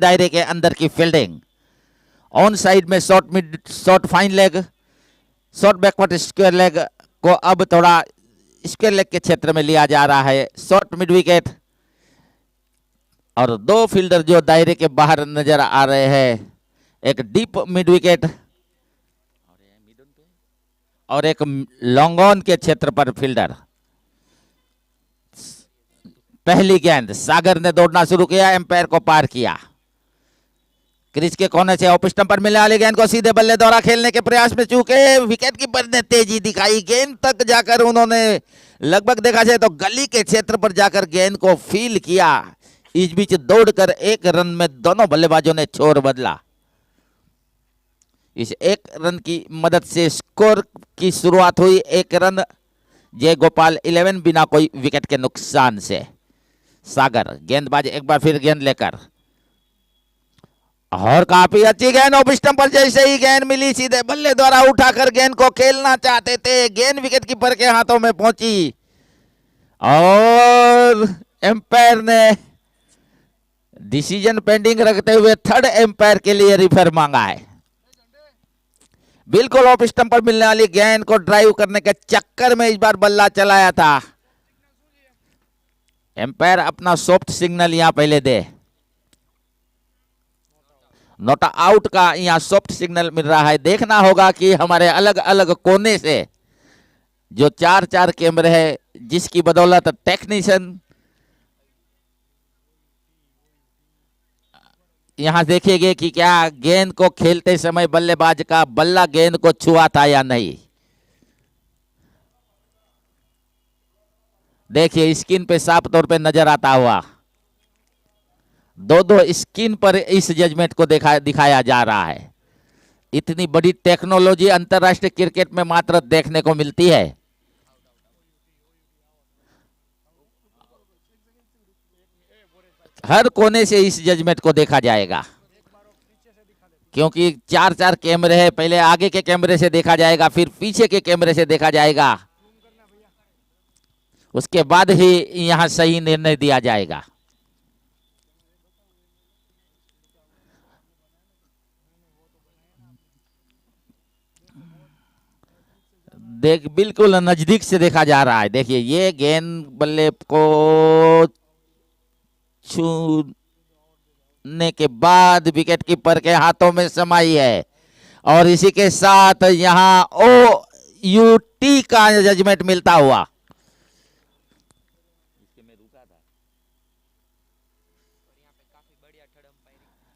दायरे के अंदर की फील्डिंग। ऑन साइड में short mid, short fine leg, short backward square leg को अब थोड़ा स्क्वायर लेग के क्षेत्र में लिया जा रहा है। शॉर्ट मिड विकेट और दो फील्डर जो दायरे के बाहर नजर आ रहे हैं, एक डीप मिड विकेट और एक लॉन्ग ऑन के क्षेत्र पर फील्डर। पहली गेंद सागर ने दौड़ना शुरू किया, एम्पायर को पार किया। क्रीज के कोने से ऑफ स्टंप पर मिलने वाली गेंद को सीधे बल्ले द्वारा खेलने के प्रयास में चूके विकेट कीपर ने तेजी दिखाई। गेंद तक जाकर उन्होंने लगभग देखा जाए तो गली के क्षेत्र पर जाकर गेंद को फील किया। इस बीच दौड़कर एक रन में दोनों बल्लेबाजों ने छोर बदला। इस एक रन की मदद से स्कोर की शुरुआत हुई। एक रन जय गोपाल 11 बिना कोई विकेट के नुकसान से। सागर गेंदबाज एक बार फिर गेंद लेकर और काफी अच्छी गेंद ऑफ स्टंप पर जैसे ही गेंद मिली सीधे बल्ले द्वारा उठाकर गेंद को खेलना चाहते थे। गेंद विकेट कीपर के हाथों में पहुंची और एम्पायर ने डिसीजन पेंडिंग रखते हुए थर्ड एम्पायर के लिए रिफर मांगा है। बिल्कुल ऑफ स्टंप पर मिलने वाली गेंद को ड्राइव करने के चक्कर में इस बार बल्ला चलाया था। एम्पायर अपना सॉफ्ट सिग्नल यहां पहले दे। नॉट आउट का यहां सॉफ्ट सिग्नल मिल रहा है। देखना होगा कि हमारे अलग अलग कोने से जो 4-4 कैमरे है, जिसकी बदौलत टेक्नीशियन यहां देखेंगे कि क्या गेंद को खेलते समय बल्लेबाज का बल्ला गेंद को छुआ था या नहीं। देखिए स्क्रीन पे साफ तौर पे नजर आता हुआ। दो स्क्रीन पर इस जजमेंट को दिखाया जा रहा है। इतनी बड़ी टेक्नोलॉजी अंतरराष्ट्रीय क्रिकेट में मात्र देखने को मिलती है। हर कोने से इस जजमेंट को देखा जाएगा क्योंकि 4-4 कैमरे हैं। पहले आगे के कैमरे से देखा जाएगा, फिर पीछे के कैमरे से देखा जाएगा, उसके बाद ही यहां सही निर्णय दिया जाएगा। देख बिल्कुल नजदीक से देखा जा रहा है। देखिए ये गेंद बल्ले को छूने के बाद विकेट कीपर के हाथों में समाई है और इसी के साथ यहां OUT का जजमेंट मिलता हुआ।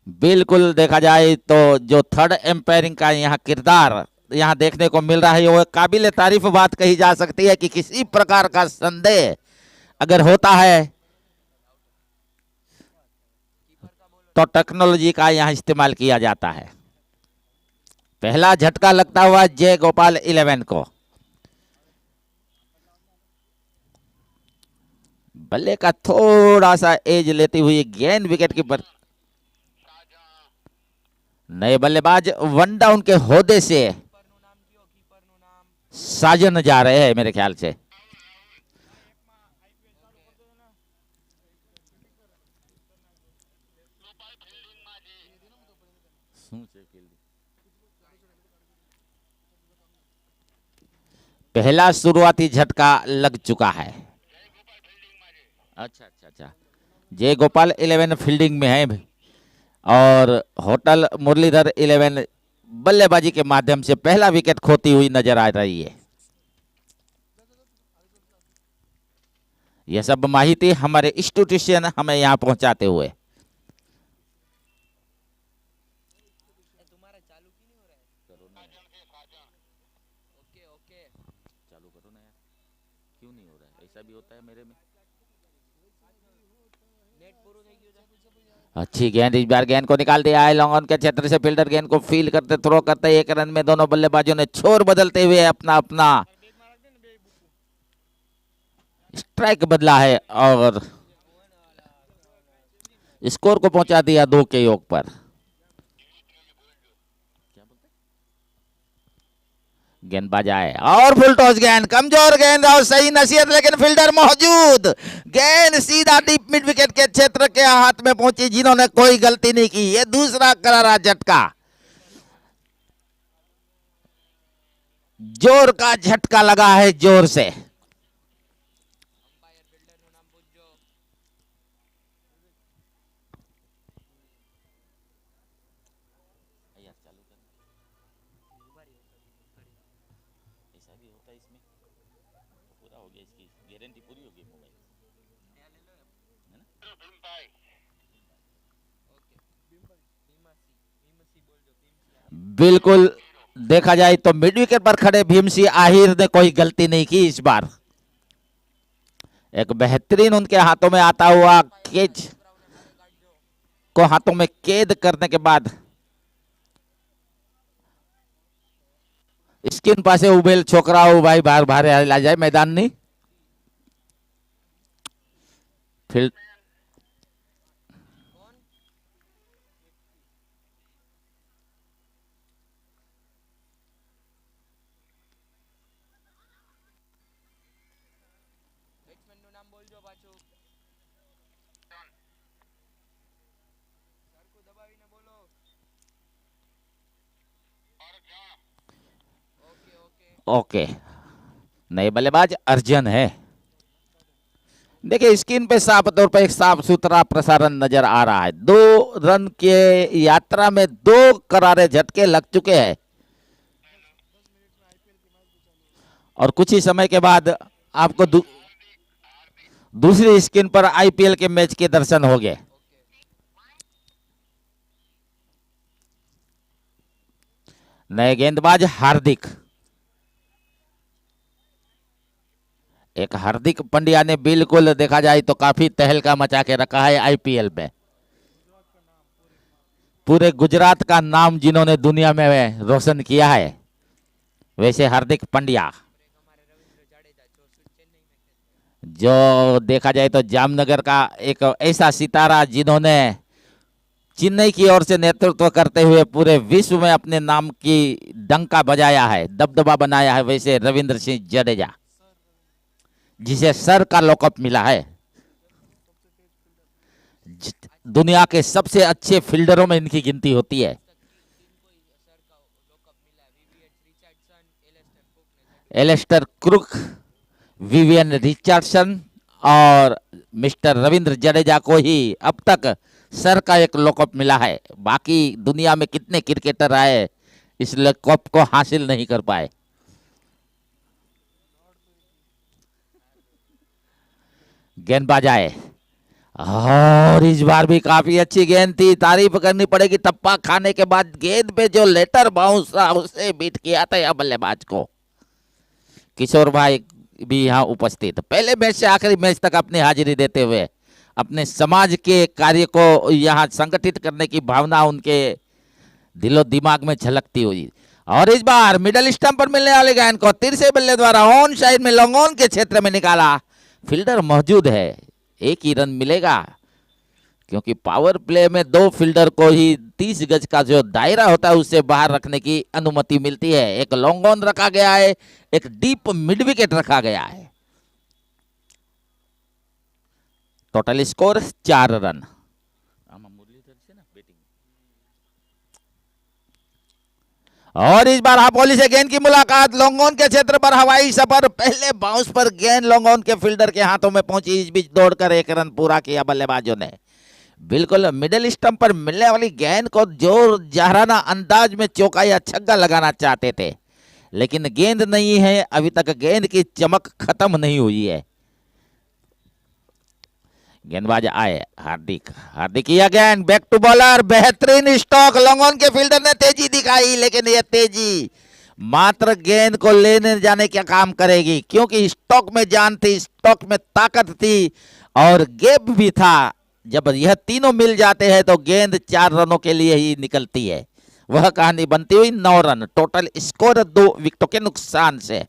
बिल्कुल देखा जाए तो जो थर्ड एम्पायरिंग का यहाँ किरदार यहाँ देखने को मिल रहा है, वो काबिल तारीफ बात कही जा सकती है कि किसी प्रकार का संदेह अगर होता है तो टेक्नोलॉजी का यहाँ इस्तेमाल किया जाता है। पहला झटका लगता हुआ जय गोपाल 11 को। बल्ले का थोड़ा सा एज लेती हुई गेंद विकेट कीपर नए बल्लेबाज वन डाउन के होदे से साजन जा रहे हैं मेरे ख्याल से। पहला शुरुआती झटका लग चुका है। अच्छा। जय गोपाल 11 फील्डिंग में है और होटल मुरलीधर 11 बल्लेबाजी के माध्यम से पहला विकेट खोती हुई नजर आ रही है। यह सब माहिती हमारे इंस्टीट्यूशन हमें यहां पहुंचाते हुए। चालू करो ना यार, क्यों नहीं हो रहा है? ऐसा भी होता है मेरे में। अच्छी गेंद, इस बार गेंद को निकाल दिया है लॉन्ग ऑन के क्षेत्र से। फील्डर गेंद को फील करते थ्रो करते एक रन में दोनों बल्लेबाजों ने छोर बदलते हुए अपना अपना स्ट्राइक बदला है और स्कोर को पहुंचा दिया 2 के योग पर। गेंदबाज आए और फुल टॉस गेंद, कमजोर गेंद और सही नसीहत, लेकिन फील्डर मौजूद। गेंद सीधा डीप मिड विकेट के क्षेत्र के हाथ में पहुंची, जिन्होंने कोई गलती नहीं की। ये दूसरा करारा झटका, जोर का झटका लगा है, जोर से। बिल्कुल देखा जाए तो मिड विकेट पर खड़े भीमसिंह आहिर ने कोई गलती नहीं की इस बार। एक बेहतरीन उनके हाथों में आता हुआ कैच को हाथों में कैद करने के बाद स्किन पासे उबेल छोकराओ भाई बार बार ला जाए मैदान नहीं फील्ड। ओके, नए बल्लेबाज अर्जन है। देखिए स्क्रीन पे साफ तौर पर एक साफ सुथरा प्रसारण नजर आ रहा है। 2 रन के यात्रा में 2 करारे झटके लग चुके हैं और कुछ ही समय के बाद आपको दूसरी स्क्रीन पर आईपीएल के मैच के दर्शन हो गए। नए गेंदबाज हार्दिक, एक हार्दिक पांड्या ने बिल्कुल देखा जाए तो काफी तहलका मचा के रखा है आईपीएल में। पूरे गुजरात का नाम जिन्होंने दुनिया में रोशन किया है, वैसे हार्दिक पांड्या जो देखा जाए तो जामनगर का एक ऐसा सितारा जिन्होंने चेन्नई की ओर से नेतृत्व करते हुए पूरे विश्व में अपने नाम की डंका बजाया है, दबदबा बनाया है, वैसे रविंद्र सिंह जडेजा जिसे सर का लॉकअप मिला है। दुनिया के सबसे अच्छे फील्डरों में इनकी गिनती होती है। एलिस्टर कुक, विवियन रिचर्डसन और मिस्टर रविंद्र जडेजा को ही अब तक सर का एक लॉकअप मिला है। बाकी दुनिया में कितने क्रिकेटर आए इस लॉकअप को हासिल नहीं कर पाए। गेंदबाज आए और इस बार भी काफी अच्छी गेंद थी, तारीफ करनी पड़ेगी। टप्पा खाने के बाद गेंद पे जो लेटर बाउंस था उसे बीट किया था यह बल्लेबाज को। किशोर भाई भी यहाँ उपस्थित, पहले मैच से आखिरी मैच तक अपनी हाजिरी देते हुए अपने समाज के कार्य को यहाँ संगठित करने की भावना उनके दिलो दिमाग में झलकती हुई। और इस बार मिडल स्टंप पर मिलने वाले गेंद को तिरछे बल्ले द्वारा ऑन साइड में लॉन्ग ऑन के क्षेत्र में निकाला। फील्डर मौजूद है, एक ही रन मिलेगा क्योंकि पावर प्ले में 2 फील्डर को ही 30 गज का जो दायरा होता है उससे बाहर रखने की अनुमति मिलती है। एक लॉन्ग ऑन रखा गया है, एक डीप मिड विकेट रखा गया है। Total score 4 run. और इस बार हापोली से गेंद की मुलाकात, लॉन्ग ऑन के क्षेत्र पर हवाई सफर, पहले बाउंस पर गेंद लॉन्ग ऑन के फील्डर के हाथों में पहुंची। इस बीच दौड़कर 1 रन पूरा किया बल्लेबाजों ने। बिल्कुल मिडिल स्टंप पर मिलने वाली गेंद को जोर जहराना अंदाज में चौका या छक्का लगाना चाहते थे, लेकिन गेंद नहीं है, अभी तक गेंद की चमक खत्म नहीं हुई है। गेंदबाज आए हार्दिक, हार्दिक किया गेंद, बैक टू बॉलर, बेहतरीन स्टॉक, लॉन्ग ऑन के फील्डर ने तेजी दिखाई, लेकिन यह तेजी मात्र गेंद को लेने जाने का काम करेगी क्योंकि स्टॉक में जान थी, स्टॉक में ताकत थी और गैप भी था। जब यह तीनों मिल जाते हैं तो गेंद 4 रनों के लिए ही निकलती है। वह कहानी बनती हुई 9 रन। टोटल स्कोर 2 विकेटों के नुकसान से।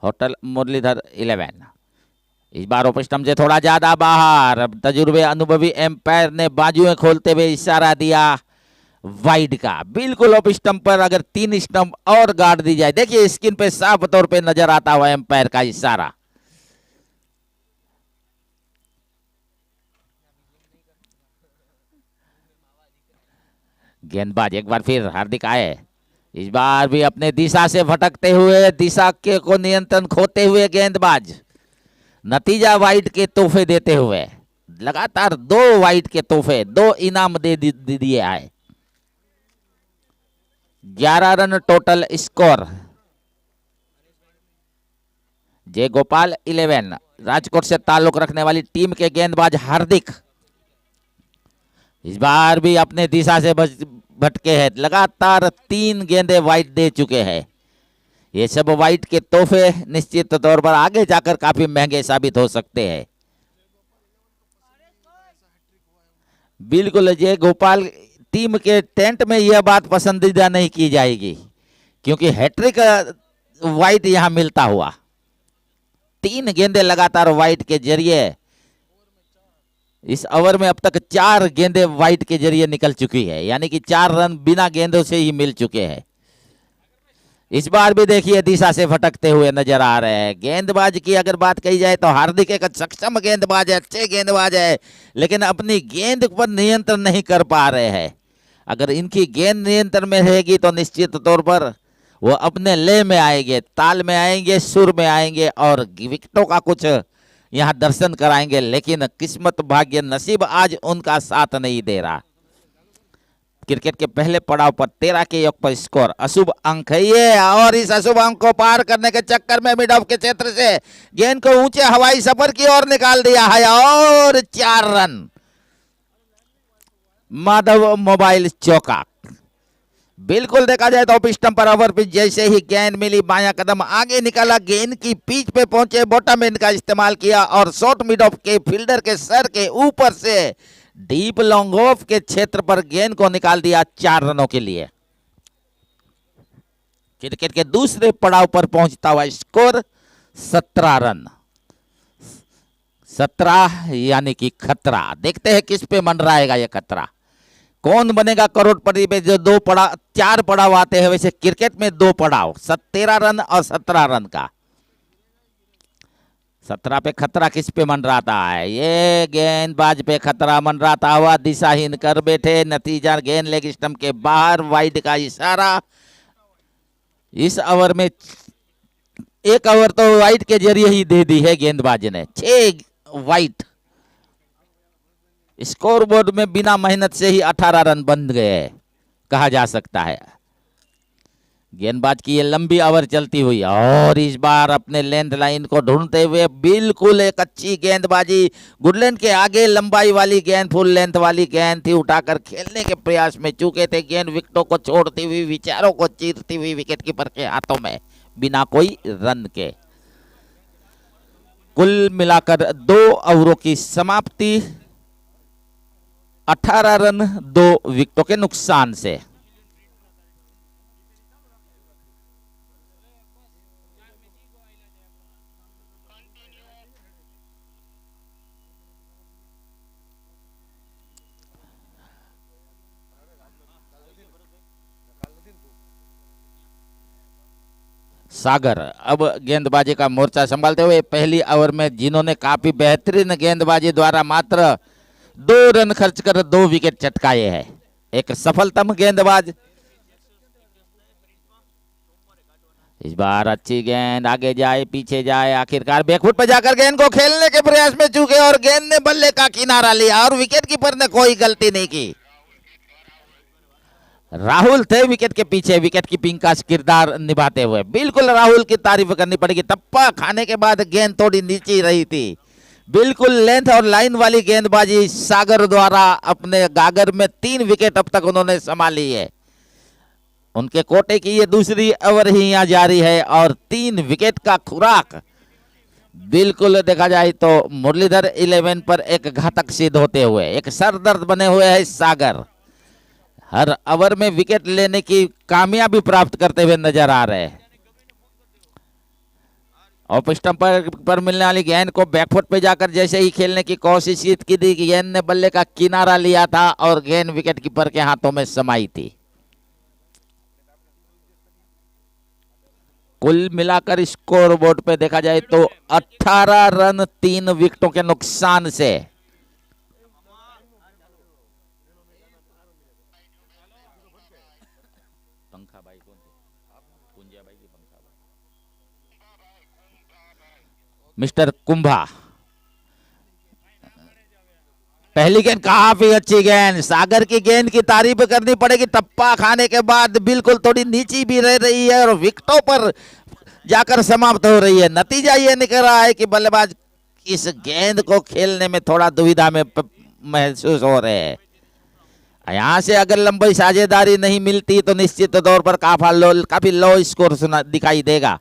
होटल मुरलीधर 11 इस बार ओपन स्टंप से थोड़ा ज्यादा बाहर। तजुर्बे अनुभवी एम्पायर ने बाजुएं खोलते हुए इशारा दिया, वाइड का, बिल्कुल ऑफ स्टंप पर अगर 3 स्टंप और गाड़ दी जाए। देखिए स्क्रीन पे साफ तौर पे नजर आता हुआ एम्पायर का इशारा। गेंदबाज एक बार फिर हार्दिक आए, इस बार भी अपने दिशा से भटकते हुए, दिशा के को नियंत्रण खोते हुए गेंदबाज नतीजा वाइड के तोहफे देते हुए, लगातार 2 वाइड के तोहफे, 2 इनाम दे दिए आए। 11 रन टोटल स्कोर। जय गोपाल 11, राजकोट से ताल्लुक रखने वाली टीम के गेंदबाज हार्दिक इस बार भी अपने दिशा से भटके हैं, लगातार 3 गेंदें वाइड दे चुके हैं। ये सब वाइड के तोहफे निश्चित तौर पर आगे जाकर काफी महंगे साबित हो सकते हैं। बिल्कुल जय गोपाल टीम के टेंट में यह बात पसंदीदा नहीं की जाएगी, क्योंकि हैट्रिक वाइड यहां मिलता हुआ 3 गेंदें लगातार वाइड के जरिए, इस ओवर में अब तक 4 गेंदें वाइड के जरिए निकल चुकी है, यानी कि 4 रन बिना गेंदों से ही मिल चुके हैं। इस बार भी देखिए दिशा से भटकते हुए नजर आ रहे हैं। गेंदबाज की अगर बात कही जाए तो हार्दिक एक सक्षम गेंदबाज है, अच्छे गेंदबाज है, लेकिन अपनी गेंद पर नियंत्रण नहीं कर पा रहे हैं। अगर इनकी गेंद नियंत्रण में रहेगी तो निश्चित तौर पर वो अपने लय में आएंगे, ताल में आएंगे, सुर में आएंगे और विकेटों का कुछ यहां दर्शन कराएंगे। लेकिन किस्मत, भाग्य, नसीब आज उनका साथ नहीं दे रहा। क्रिकेट के पहले पड़ाव पर 13 के योग पर स्कोर, अशुभ अंक है ये, और इस अशुभ अंक को पार करने के चक्कर में मिड ऑफ के क्षेत्र से गेंद को ऊंचे हवाई सफर की ओर निकाल दिया है और 4 रन। माधव मोबाइल चौका। बिल्कुल देखा जाए तो ऑफ स्टंप पर ओवर पिच जैसे ही गेंद मिली, बायां कदम आगे निकाला, गेंद की पिच पे पहुंचे, बॉटम एंड का इस्तेमाल किया और शॉर्ट मिड ऑफ के फील्डर के सर के ऊपर से डीप लॉन्ग ऑफ के क्षेत्र पर गेंद को निकाल दिया 4 रनों के लिए। क्रिकेट के दूसरे पड़ाव पर पहुंचता हुआ स्कोर 17 रन। 17 यानी कि खतरा। देखते हैं किस पे मंडराएगा ये खतरा, कौन बनेगा करोड़पति पे। जो 4 पड़ाव आते हैं, वैसे क्रिकेट में 2 पड़ाव, 13 रन और 17 रन का। 17 पे खतरा किस पे मंडराता है? ये गेंदबाज पे खतरा मंडराता हुआ दिशाहीन कर बैठे। नतीजा गेंद लेग स्टंप के बाहर, वाइड का इशारा। इस ओवर में 1 ओवर तो वाइड के जरिए ही दे दी है गेंदबाज ने, 6 वाइड। स्कोरबोर्ड में बिना मेहनत से ही 18 रन बन गए कहा जा सकता है। गेंदबाज की ये लंबी ओवर चलती हुई और इस बार अपने लेंथ लाइन को ढूंढते हुए बिल्कुल एक अच्छी गेंदबाजी। गुडलैंड के आगे लंबाई वाली गेंद, फुल लेंथ वाली गेंद थी, उठाकर खेलने के प्रयास में चूके थे। गेंद विकेटों को छोड़ती हुई, विचारों को चीरती हुई विकेट कीपर के हाथों में बिना कोई रन के। कुल मिलाकर 2 ओवरों की समाप्ति 18 रन 2 विकेटों के नुकसान से। सागर अब गेंदबाजी का मोर्चा संभालते हुए पहली ओवर में जिन्होंने काफी बेहतरीन गेंदबाजी द्वारा मात्र 2 रन खर्च कर 2 विकेट चटकाए हैं, एक सफलतम गेंदबाज। इस बार अच्छी गेंद, आगे जाए पीछे जाए, आखिरकार बैकफुट पर जाकर गेंद को खेलने के प्रयास में चूके और गेंद ने बल्ले का किनारा लिया और विकेट कीपर ने कोई गलती नहीं की। राहुल थे विकेट के पीछे, विकेट कीपिंग का किरदार निभाते हुए। बिल्कुल राहुल की तारीफ करनी पड़ेगी, तप्पा खाने के बाद गेंद थोड़ी नीचे रही थी। बिल्कुल लेंथ और लाइन वाली गेंदबाजी सागर द्वारा अपने गागर में 3 विकेट अब तक उन्होंने संभाली है। उनके कोटे की ये दूसरी ओवर ही यहां जारी है और 3 विकेट का खुराक बिल्कुल देखा जाए तो मुरलीधर 11 पर एक घातक सिद्ध होते हुए, एक सरदर्द बने हुए है सागर। हर ओवर में विकेट लेने की कामयाबी प्राप्त करते हुए नजर आ रहे हैं। ऑफ स्टंप पर मिलने वाली गेंद को बैकफुट पे जाकर जैसे ही खेलने की कोशिश की थी, गेंद ने बल्ले का किनारा लिया था और गेंद विकेट कीपर के हाथों में समाई थी। कुल मिलाकर स्कोर बोर्ड पे देखा जाए तो 18 रन 3 विकेटों के नुकसान से मिस्टर कुंभा। पहली गेंद काफी अच्छी गेंद, सागर की गेंद की तारीफ करनी पड़ेगी। टप्पा खाने के बाद बिल्कुल थोड़ी नीची भी रह रही है और विकेटों पर जाकर समाप्त हो रही है। नतीजा ये निकल रहा है कि बल्लेबाज इस गेंद को खेलने में थोड़ा दुविधा में महसूस हो रहे हैं। यहां से अगर लंबी साझेदारी नहीं मिलती तो निश्चित तौर पर काफी लो स्कोर दिखाई देगा।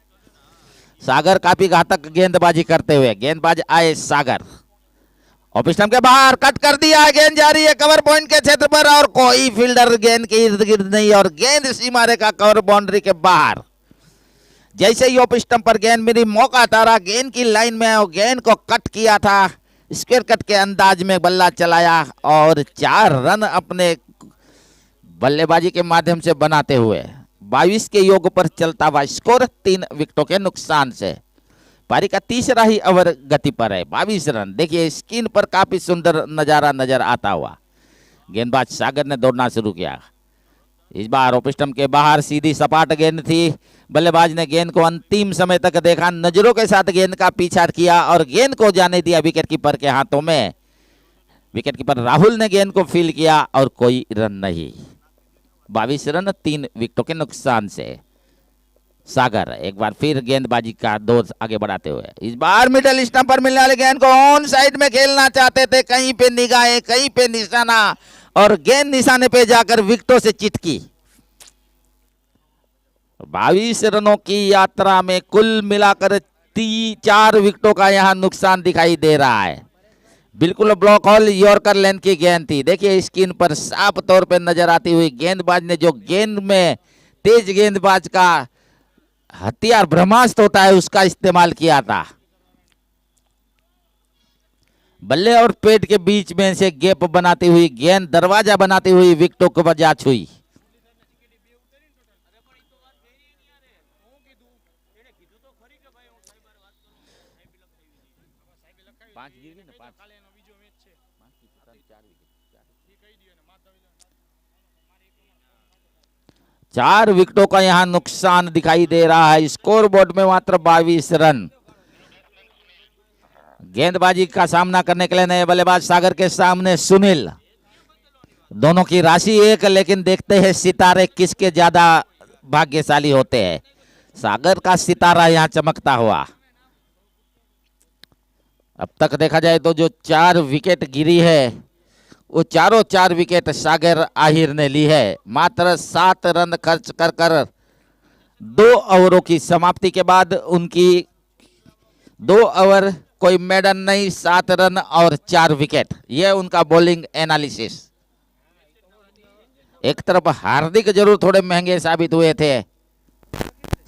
सागर काफी घातक गेंदबाजी करते हुए, गेंदबाज आए सागर, ऑफ स्टंप के बाहर कट कर दिया, गेंद जा रही है कवर पॉइंट के क्षेत्र पर और कोई फील्डर गेंद के इर्द गिर्द नहीं और गेंद सीमा रेखा कवर बाउंड्री के बाहर। जैसे ही ऑफ स्टंप पर गेंद मेरी मौका था रहा, गेंद की लाइन में और गेंद को कट किया था, स्क्वायर कट के अंदाज में बल्ला चलाया और 4 रन अपने बल्लेबाजी के माध्यम से बनाते हुए 22 के योग पर चलता हुआ स्कोर 3 विकेटों के नुकसान से। पारी का तीसरा ही ओवर गति पर है, 22 रन। देखिए स्क्रीन पर काफी सुंदर नजारा नजर आता हुआ। गेंदबाज सागर ने दौड़ना शुरू किया। इस बार ऑफ स्टंप के बाहर सीधी सपाट गेंद थी। बल्लेबाज ने गेंद को अंतिम समय तक देखा, नजरों के साथ गेंद का पीछा किया और गेंद को जाने दिया विकेट कीपर के हाथों में। विकेट कीपर राहुल ने गेंद को फील किया और कोई रन नहीं। 22 रन 3 विकेटों के नुकसान से सागर एक बार फिर गेंदबाजी का दौर आगे बढ़ाते हुए इस बार मिडल स्टंप पर मिलने वाले गेंद को ऑन साइड में खेलना चाहते थे। कहीं पे निगाहें, कहीं पे निशाना और गेंद निशाने पे जाकर विकेटों से चिटकी। 22 रनों की यात्रा में कुल मिलाकर 4 विकेटों का यहां नुकसान दिखाई दे रहा है। बिल्कुल ब्लॉक हॉल यॉर्कर लेंथ की गेंद थी। देखिए स्क्रीन पर साफ तौर पे नजर आती हुई गेंदबाज ने जो गेंद में तेज गेंदबाज का हथियार ब्रह्मास्त्र होता है उसका इस्तेमाल किया था। बल्ले और पेट के बीच में से गैप बनाती हुई गेंद दरवाजा बनाती हुई विकेटों को बजा छुई। चार विकेटों का यहां नुकसान दिखाई दे रहा है। स्कोर बोर्ड में मात्र 22 रन। गेंदबाजी का सामना करने के लिए नए बल्लेबाज सागर के सामने सुनील। दोनों की राशि एक, लेकिन देखते हैं सितारे किसके ज्यादा भाग्यशाली होते हैं। सागर का सितारा यहां चमकता हुआ। अब तक देखा जाए तो जो 4 विकेट गिरी है वो चारों 4 विकेट सागर आहिर ने ली है। मात्र 7 रन खर्च कर 2 ओवरों की समाप्ति के बाद उनकी 2 ओवर कोई मेडन नहीं, 7 रन और 4 विकेट, यह उनका बॉलिंग एनालिसिस। एक तरफ हार्दिक जरूर थोड़े महंगे साबित हुए थे,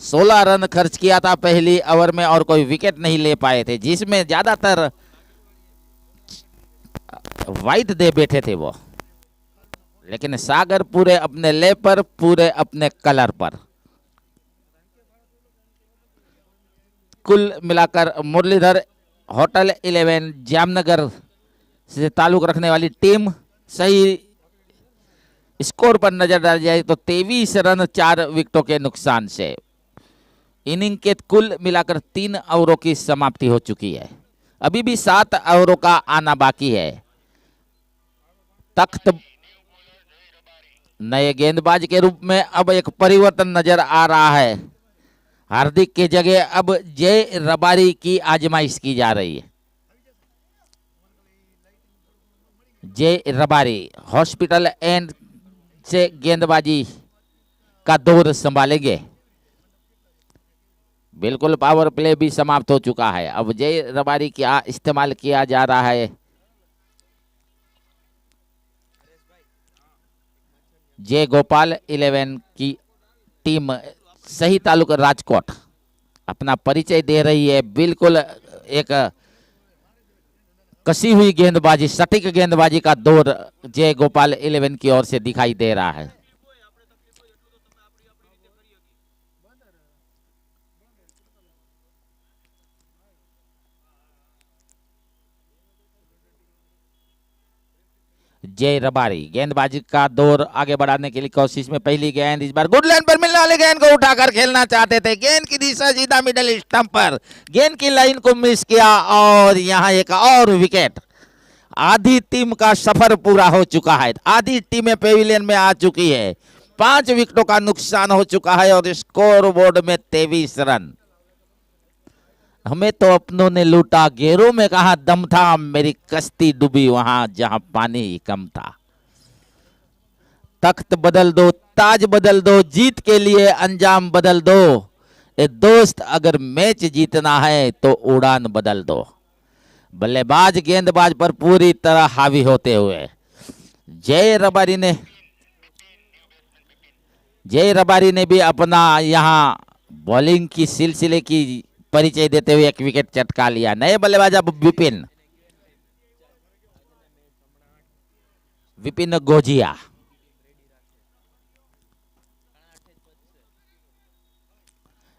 16 रन खर्च किया था पहली ओवर में और कोई विकेट नहीं ले पाए थे, जिसमें ज्यादातर वाइट दे बैठे थे वो। लेकिन सागर पूरे अपने ले पर, पूरे अपने कलर पर। कुल मिलाकर मुरलीधर होटल 11 जामनगर से ताल्लुक रखने वाली टीम सही स्कोर पर नजर डाली जाए तो 23 रन 4 विकेटों के नुकसान से इनिंग के कुल मिलाकर 3 ओवरों की समाप्ति हो चुकी है। अभी भी 7 ओवरों का आना बाकी है। तख्त नए गेंदबाज के रूप में अब एक परिवर्तन नजर आ रहा है। हार्दिक की जगह अब जय रबारी की आजमाइश की जा रही है। जय रबारी हॉस्पिटल एंड से गेंदबाजी का दौर संभालेंगे। बिल्कुल पावर प्ले भी समाप्त हो चुका है। अब जय रबारी का इस्तेमाल किया जा रहा है। जय गोपाल 11 की टीम सही तालुक राजकोट अपना परिचय दे रही है। बिल्कुल एक कसी हुई गेंदबाजी, सटीक गेंदबाजी का दौर जय गोपाल 11 की ओर से दिखाई दे रहा है। जय रबारी गेंदबाजी का दौर आगे बढ़ाने के लिए कोशिश में, पहली गेंद इस बार गुड लाइन पर मिलने वाले गेंद को उठाकर खेलना चाहते थे। गेंद की दिशा सीधा मिडिल स्टंप पर, गेंद की लाइन को मिस किया और यहां एक और विकेट। आधी टीम का सफर पूरा हो चुका है, आधी टीमें पेविलियन में आ चुकी है। 5 विकेटों का नुकसान हो चुका है और स्कोर बोर्ड में 23 रन। हमें तो अपनों ने लूटा, घेरों में कहा दम था, मेरी कश्ती डूबी वहां जहां पानी ही कम था। तख्त बदल दो, ताज बदल दो, जीत के लिए अंजाम बदल दो। ए दोस्त, अगर मैच जीतना है तो उड़ान बदल दो। बल्लेबाज गेंदबाज पर पूरी तरह हावी होते हुए जय रबारी ने भी अपना यहां बॉलिंग की सिलसिले की परिचय देते हुए एक विकेट चटका लिया। नए बल्लेबाज अब विपिन गोजिया।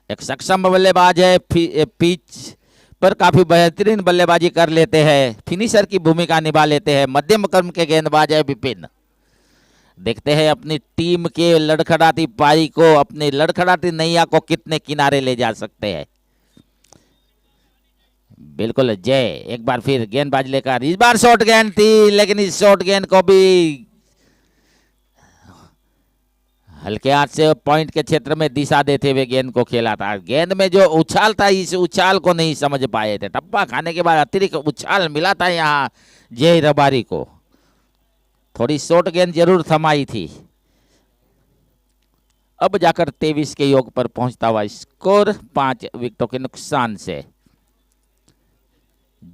एक सक्षम बल्लेबाज है, पिच पर काफी बेहतरीन बल्लेबाजी कर लेते हैं, फिनिशर की भूमिका निभा लेते हैं। मध्यम क्रम के गेंदबाज है विपिन। देखते हैं अपनी टीम के लड़खड़ाती पारी को, अपनी लड़खड़ाती नैया को कितने किनारे ले जा सकते हैं। बिल्कुल जय एक बार फिर गेंदबाज लेकर, इस बार शॉर्ट गेंद थी लेकिन इस शॉर्ट गेंद को भी हल्के हाथ से पॉइंट के क्षेत्र में दिशा देते हुए गेंद को खेला था। गेंद में जो उछाल था, इस उछाल को नहीं समझ पाए थे। टप्पा खाने के बाद अतिरिक्त उछाल मिला था यहाँ जय रबारी को। थोड़ी शॉर्ट गेंद जरूर थमाई थी। अब जाकर 23 के योग पर पहुंचता हुआ स्कोर 5 विकेटों के नुकसान से।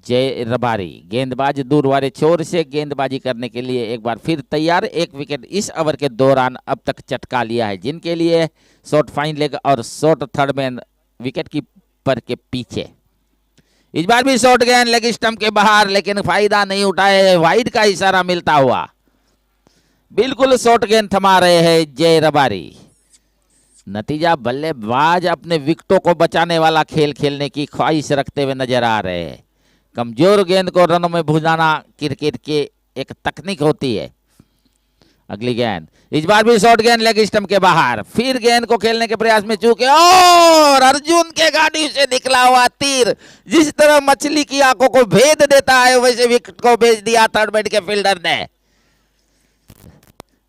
जय रबारी गेंदबाज दूर वाले छोर से गेंदबाजी करने के लिए एक बार फिर तैयार। एक विकेट इस ओवर के दौरान अब तक चटका लिया है, जिनके लिए शॉर्ट फाइन लेग और short third man wicket keeper के पीछे। इस बार भी शॉर्ट गेंद लेग स्टंप के बाहर, लेकिन फायदा नहीं उठाए। वाइड का इशारा मिलता हुआ बिल्कुल शॉर्ट गेंद थमा रहे हैं जय रबारी। नतीजा, बल्लेबाज अपने विकेटों को बचाने वाला खेल खेलने की ख्वाहिश रखते हुए नजर आ रहे हैं। कमजोर गेंद को रनों में भुजाना क्रिकेट की एक तकनीक होती है। अगली गेंद इस बार भी शॉर्ट गेंद लेग स्टंप के बाहर, फिर गेंद को खेलने के प्रयास में चूके और अर्जुन के गाड़ी से निकला हुआ तीर जिस तरह मछली की आंखों को भेद देता है, वैसे विकेट को भेज दिया थर्ड मैन के फील्डर ने।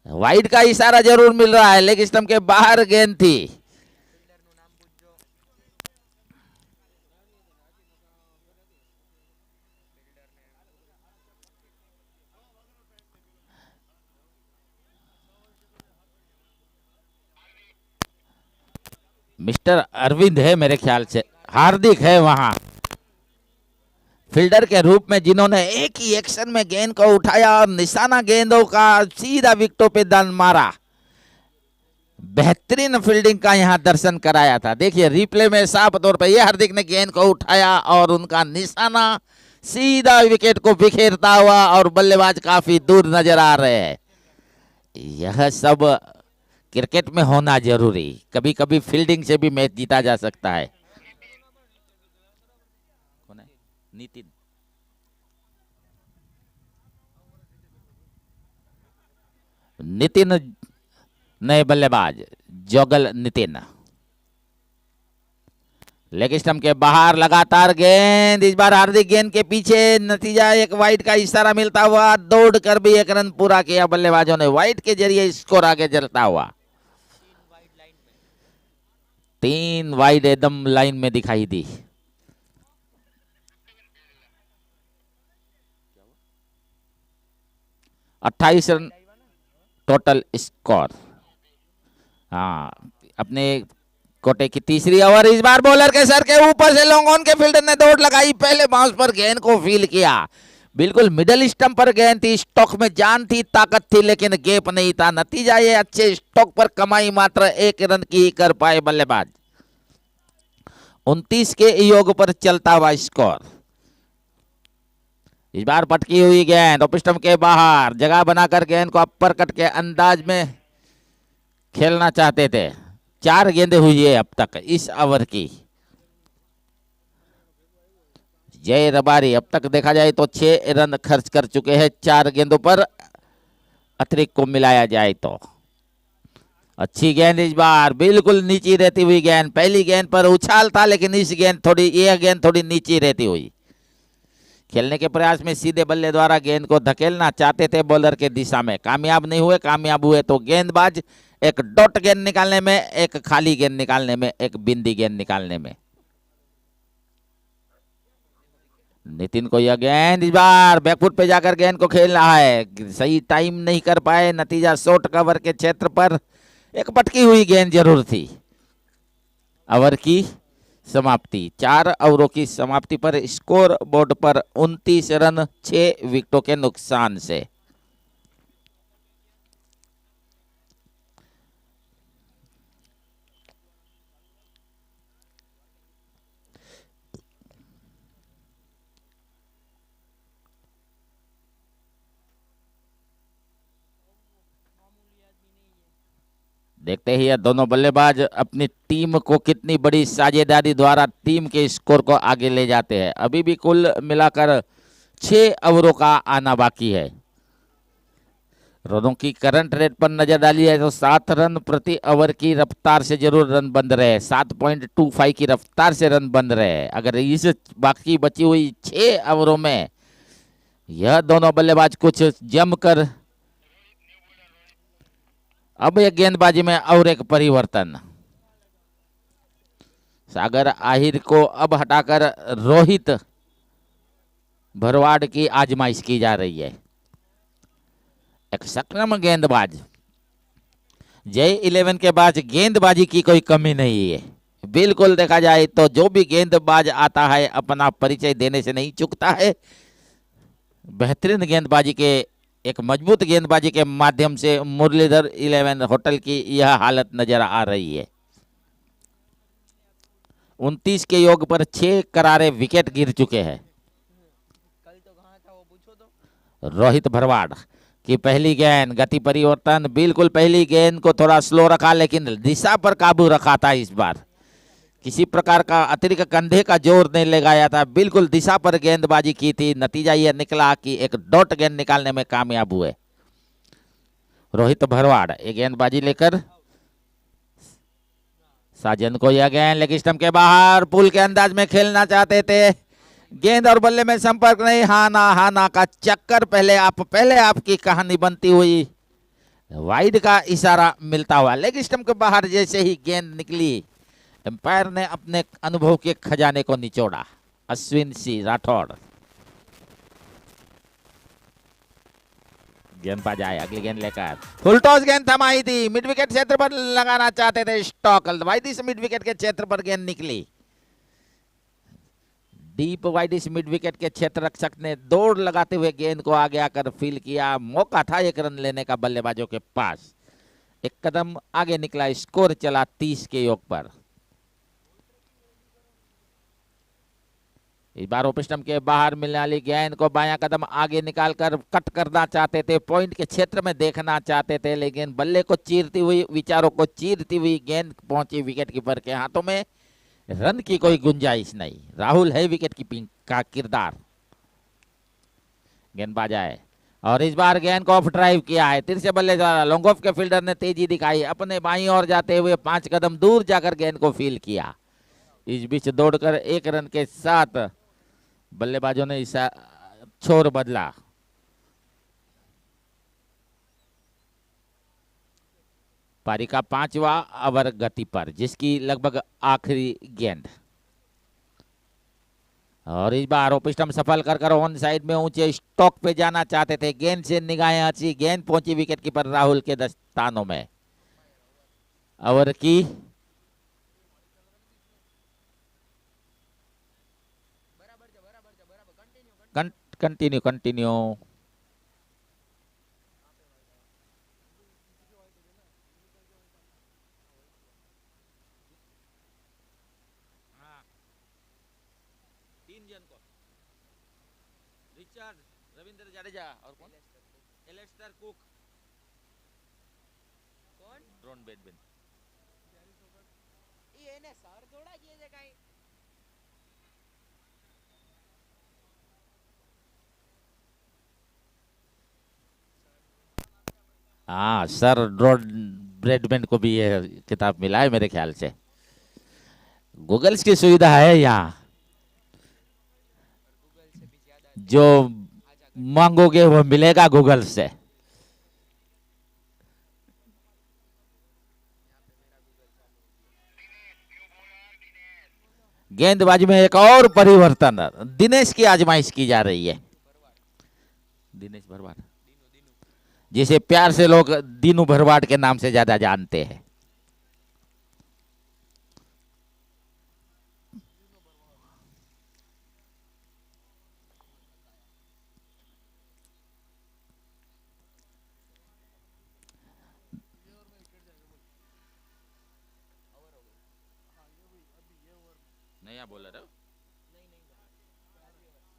वाइड का इशारा जरूर मिल रहा है, लेग स्टंप के बाहर गेंद थी। मिस्टर अरविंद है मेरे ख्याल से, हार्दिक है वहां फील्डर के रूप में, जिन्होंने एक ही एक्शन में गेंद को उठाया और निशाना गेंदों का सीधा विकेटों पे दान मारा। बेहतरीन फील्डिंग का यहां दर्शन कराया था। देखिए रिप्ले में साफ तौर पर यह हार्दिक ने गेंद को उठाया और उनका निशाना सीधा विकेट को बिखेरता हुआ, और बल्लेबाज काफी दूर नजर आ रहे हैं। यह सब क्रिकेट में होना जरूरी, कभी कभी फील्डिंग से भी मैच जीता जा सकता है। कौन है? नितिन। नितिन नए बल्लेबाज जोगल नितिन। लेग स्टंप के बाहर लगातार गेंद, इस बार हार्दिक गेंद के पीछे। नतीजा, एक वाइड का इशारा मिलता हुआ, दौड़ कर भी एक रन पूरा किया बल्लेबाजों ने। वाइड के जरिए स्कोर आगे चलता हुआ 3 वाइड एकदम लाइन में दिखाई दी। अट्ठाईस रन टोटल स्कोर। हाँ, अपने कोटे की तीसरी ओवर। इस बार बॉलर के सर के ऊपर से लॉन्ग ऑन के फील्डर ने दौड़ लगाई, पहले बाउंस पर गेंद को फील किया। बिल्कुल मिडिल स्टंप पर गेंद थी, स्टॉक में जान थी, ताकत थी, लेकिन गैप नहीं था। नतीजा ये अच्छे स्टॉक पर कमाई मात्र 1 रन की ही कर पाए बल्लेबाज। 29 के योग पर चलता हुआ स्कोर। इस बार पटकी हुई गेंद ऑफ स्टंप के बाहर, जगह बनाकर गेंद को अपर कट के अंदाज में खेलना चाहते थे। 4 गेंदें हुई है अब तक इस ओवर की। जय रबारी अब तक देखा जाए तो 6 रन खर्च कर चुके हैं 4 गेंदों पर, अतिरिक्त को मिलाया जाए तो। अच्छी गेंद इस बार, बिल्कुल नीची रहती हुई गेंद। पहली गेंद पर उछाल था, लेकिन यह गेंद थोड़ी नीची रहती हुई। खेलने के प्रयास में सीधे बल्ले द्वारा गेंद को धकेलना चाहते थे बॉलर के दिशा में, कामयाब नहीं हुए। कामयाब हुए तो गेंदबाज एक डॉट गेंद निकालने में, एक खाली गेंद निकालने में, एक बिंदी गेंद निकालने में। नितिन को यह गेंद इस बार बैकफुट पे जाकर गेंद को खेल रहा है, सही टाइम नहीं कर पाए। नतीजा शॉर्ट कवर के क्षेत्र पर एक पटकी हुई गेंद जरूर थी। ओवर की समाप्ति, 4 ओवरों की समाप्ति पर स्कोर बोर्ड पर 29 रन 6 विकेटों के नुकसान से। देखते ही ये दोनों बल्लेबाज अपनी टीम को कितनी बड़ी साझेदारी द्वारा टीम के स्कोर को आगे ले जाते हैं। अभी भी कुल मिलाकर 6 ओवरों का आना बाकी है। रनों की करंट रेट पर नजर डाली है तो 7 रन प्रति ओवर की रफ्तार से जरूर रन बन रहे, 7.25 की रफ्तार से रन बन रहे। अगर इस बाकी बची हुई 6 ओवरों में यह दोनों बल्लेबाज कुछ जमकर, अब एक गेंदबाजी में और एक परिवर्तन, सागर आहिर को अब हटाकर रोहित भरवाड़ की आजमाइश की जा रही है। एक सक्षम गेंदबाज, जय 11 के बाद गेंदबाजी की कोई कमी नहीं है। बिल्कुल देखा जाए तो जो भी गेंदबाज आता है अपना परिचय देने से नहीं चूकता है। बेहतरीन गेंदबाजी के, एक मजबूत गेंदबाजी के माध्यम से मुरलीधर 11 होटल की यह हालत नजर आ रही है। 29 के योग पर 6 करारे विकेट गिर चुके हैं। रोहित भरवाड़ की पहली गेंद, गति परिवर्तन, बिल्कुल पहली गेंद को थोड़ा स्लो रखा, लेकिन दिशा पर काबू रखा था। इस बार किसी प्रकार का अतिरिक्त कंधे का जोर नहीं लगाया था, बिल्कुल दिशा पर गेंदबाजी की थी। नतीजा यह निकला कि एक डॉट गेंद निकालने में कामयाब हुए रोहित भरवाड़। एक गेंदबाजी लेकर साजन को यह गेंद लेग स्टंप के बाहर, पुल के अंदाज में खेलना चाहते थे। गेंद और बल्ले में संपर्क नहीं, हाना का चक्कर। पहले आपकी कहानी बनती हुई, वाइड का इशारा मिलता हुआ, लेग स्टंप के बाहर जैसे ही गेंद निकली, एम्पायर ने अपने अनुभव के खजाने को निचोड़ा। अश्विन सिंह राठौड़ गेंदबाज आए, अगली गेंद लेकर फुल टॉस गेंद थमाई थी, मिड विकेट क्षेत्र पर लगाना चाहते थे स्टॉक। वाइडिस मिड विकेट के क्षेत्र पर गेंद निकली, डीप वाइडिस मिड विकेट के क्षेत्र रक्षक ने दौड़ लगाते हुए गेंद को आगे आकर फील किया। मौका था 1 रन लेने का बल्लेबाजों के पास, एक कदम आगे निकला। स्कोर चला 30 के योग पर। इस बार ऑफ स्टंप के बाहर मिलने वाली गेंद को बायां कदम आगे निकालकर कट करना चाहते थे, पॉइंट के क्षेत्र में देखना चाहते थे, लेकिन बल्ले को चीरती हुई, विचारों को चीरती हुई गेंद पहुंची विकेट कीपर के हाथों में। रन की कोई गुंजाइश नहीं, राहुल है विकेट कीपिंग का किरदार। गेंदबाज आए और इस बार गेंद को ऑफ ड्राइव किया है, तिरछे बल्ले द्वारा। लॉन्ग ऑफ के फील्डर ने तेजी दिखाई, अपने बाईं ओर जाते हुए 5 कदम दूर जाकर गेंद को फील किया। इस बीच दौड़कर 1 रन के साथ बल्लेबाजों ने इस छोर बदला। पारी का 5वां ओवर गति पर, जिसकी लगभग आखिरी गेंद। और इस बार ऑफ स्टंप सफल कर ऑन साइड में ऊंचे स्टॉक पे जाना चाहते थे। गेंद से निगाहें हंसी, गेंद पहुंची विकेट कीपर राहुल के दस्तानों में। ओवर की कंटिन्यू रिचर्ड, रविंद्र जडेजा और कौन? एलेस्टर कुक, कौन ड्रोन बेडबिन। ये ने सर थोड़ा किए जे काई हाँ सर ड्रोन ब्रेडबिन को भी ये किताब मिला है मेरे ख्याल से। गूगल्स की सुविधा है यहाँ, गूगल से भी ज्यादा जो आजा कर मांगोगे वो मिलेगा गूगल से। यहाँ पे मेरा गूगल चालू हो गेंदबाजी में एक और परिवर्तन, दिनेश की आजमाइश की जा रही है। गया भरवाड़ दिनेश भरवाड़, दीनू दीनू जिसे प्यार से लोग दीनू भरवाड़ के नाम से ज्यादा जानते हैं। ओवर हो गई नया बॉलर है। नहीं नहीं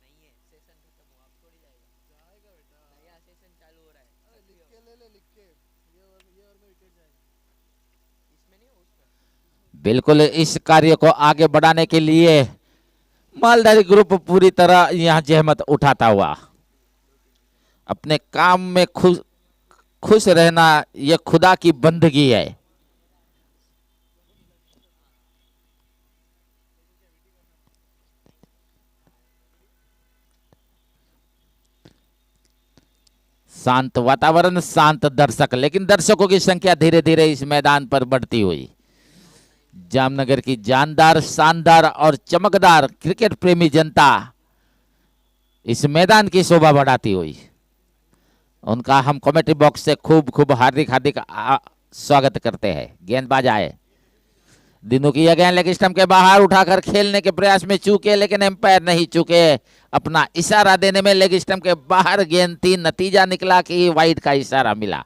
नहीं है सेशन खत्म हुआ अब थोड़ी जाएगा नया सेशन चालू हो रहा है इसमें नहीं हो उसमें बिल्कुल, इस कार्य को आगे बढ़ाने के लिए मालधारी ग्रुप पूरी तरह यहाँ जहमत उठाता हुआ, अपने काम में खुश खुश रहना यह खुदा की बंदगी है। शांत वातावरण, शांत दर्शक, लेकिन दर्शकों की संख्या धीरे धीरे इस मैदान पर बढ़ती हुई। जामनगर की जानदार, शानदार और चमकदार क्रिकेट प्रेमी जनता इस मैदान की शोभा बढ़ाती हुई, उनका हम कमेटी बॉक्स से खूब खूब हार्दिक हार्दिक स्वागत करते हैं। गेंदबाज आए, दिनों की यह गेंद लेग स्टंप के बाहर उठाकर खेलने के प्रयास में चूके, लेकिन एम्पायर नहीं चूके। अपना इशारा देने में लेग स्टंप के बाहर गेंद थी, नतीजा निकला कि वाइड का इशारा मिला।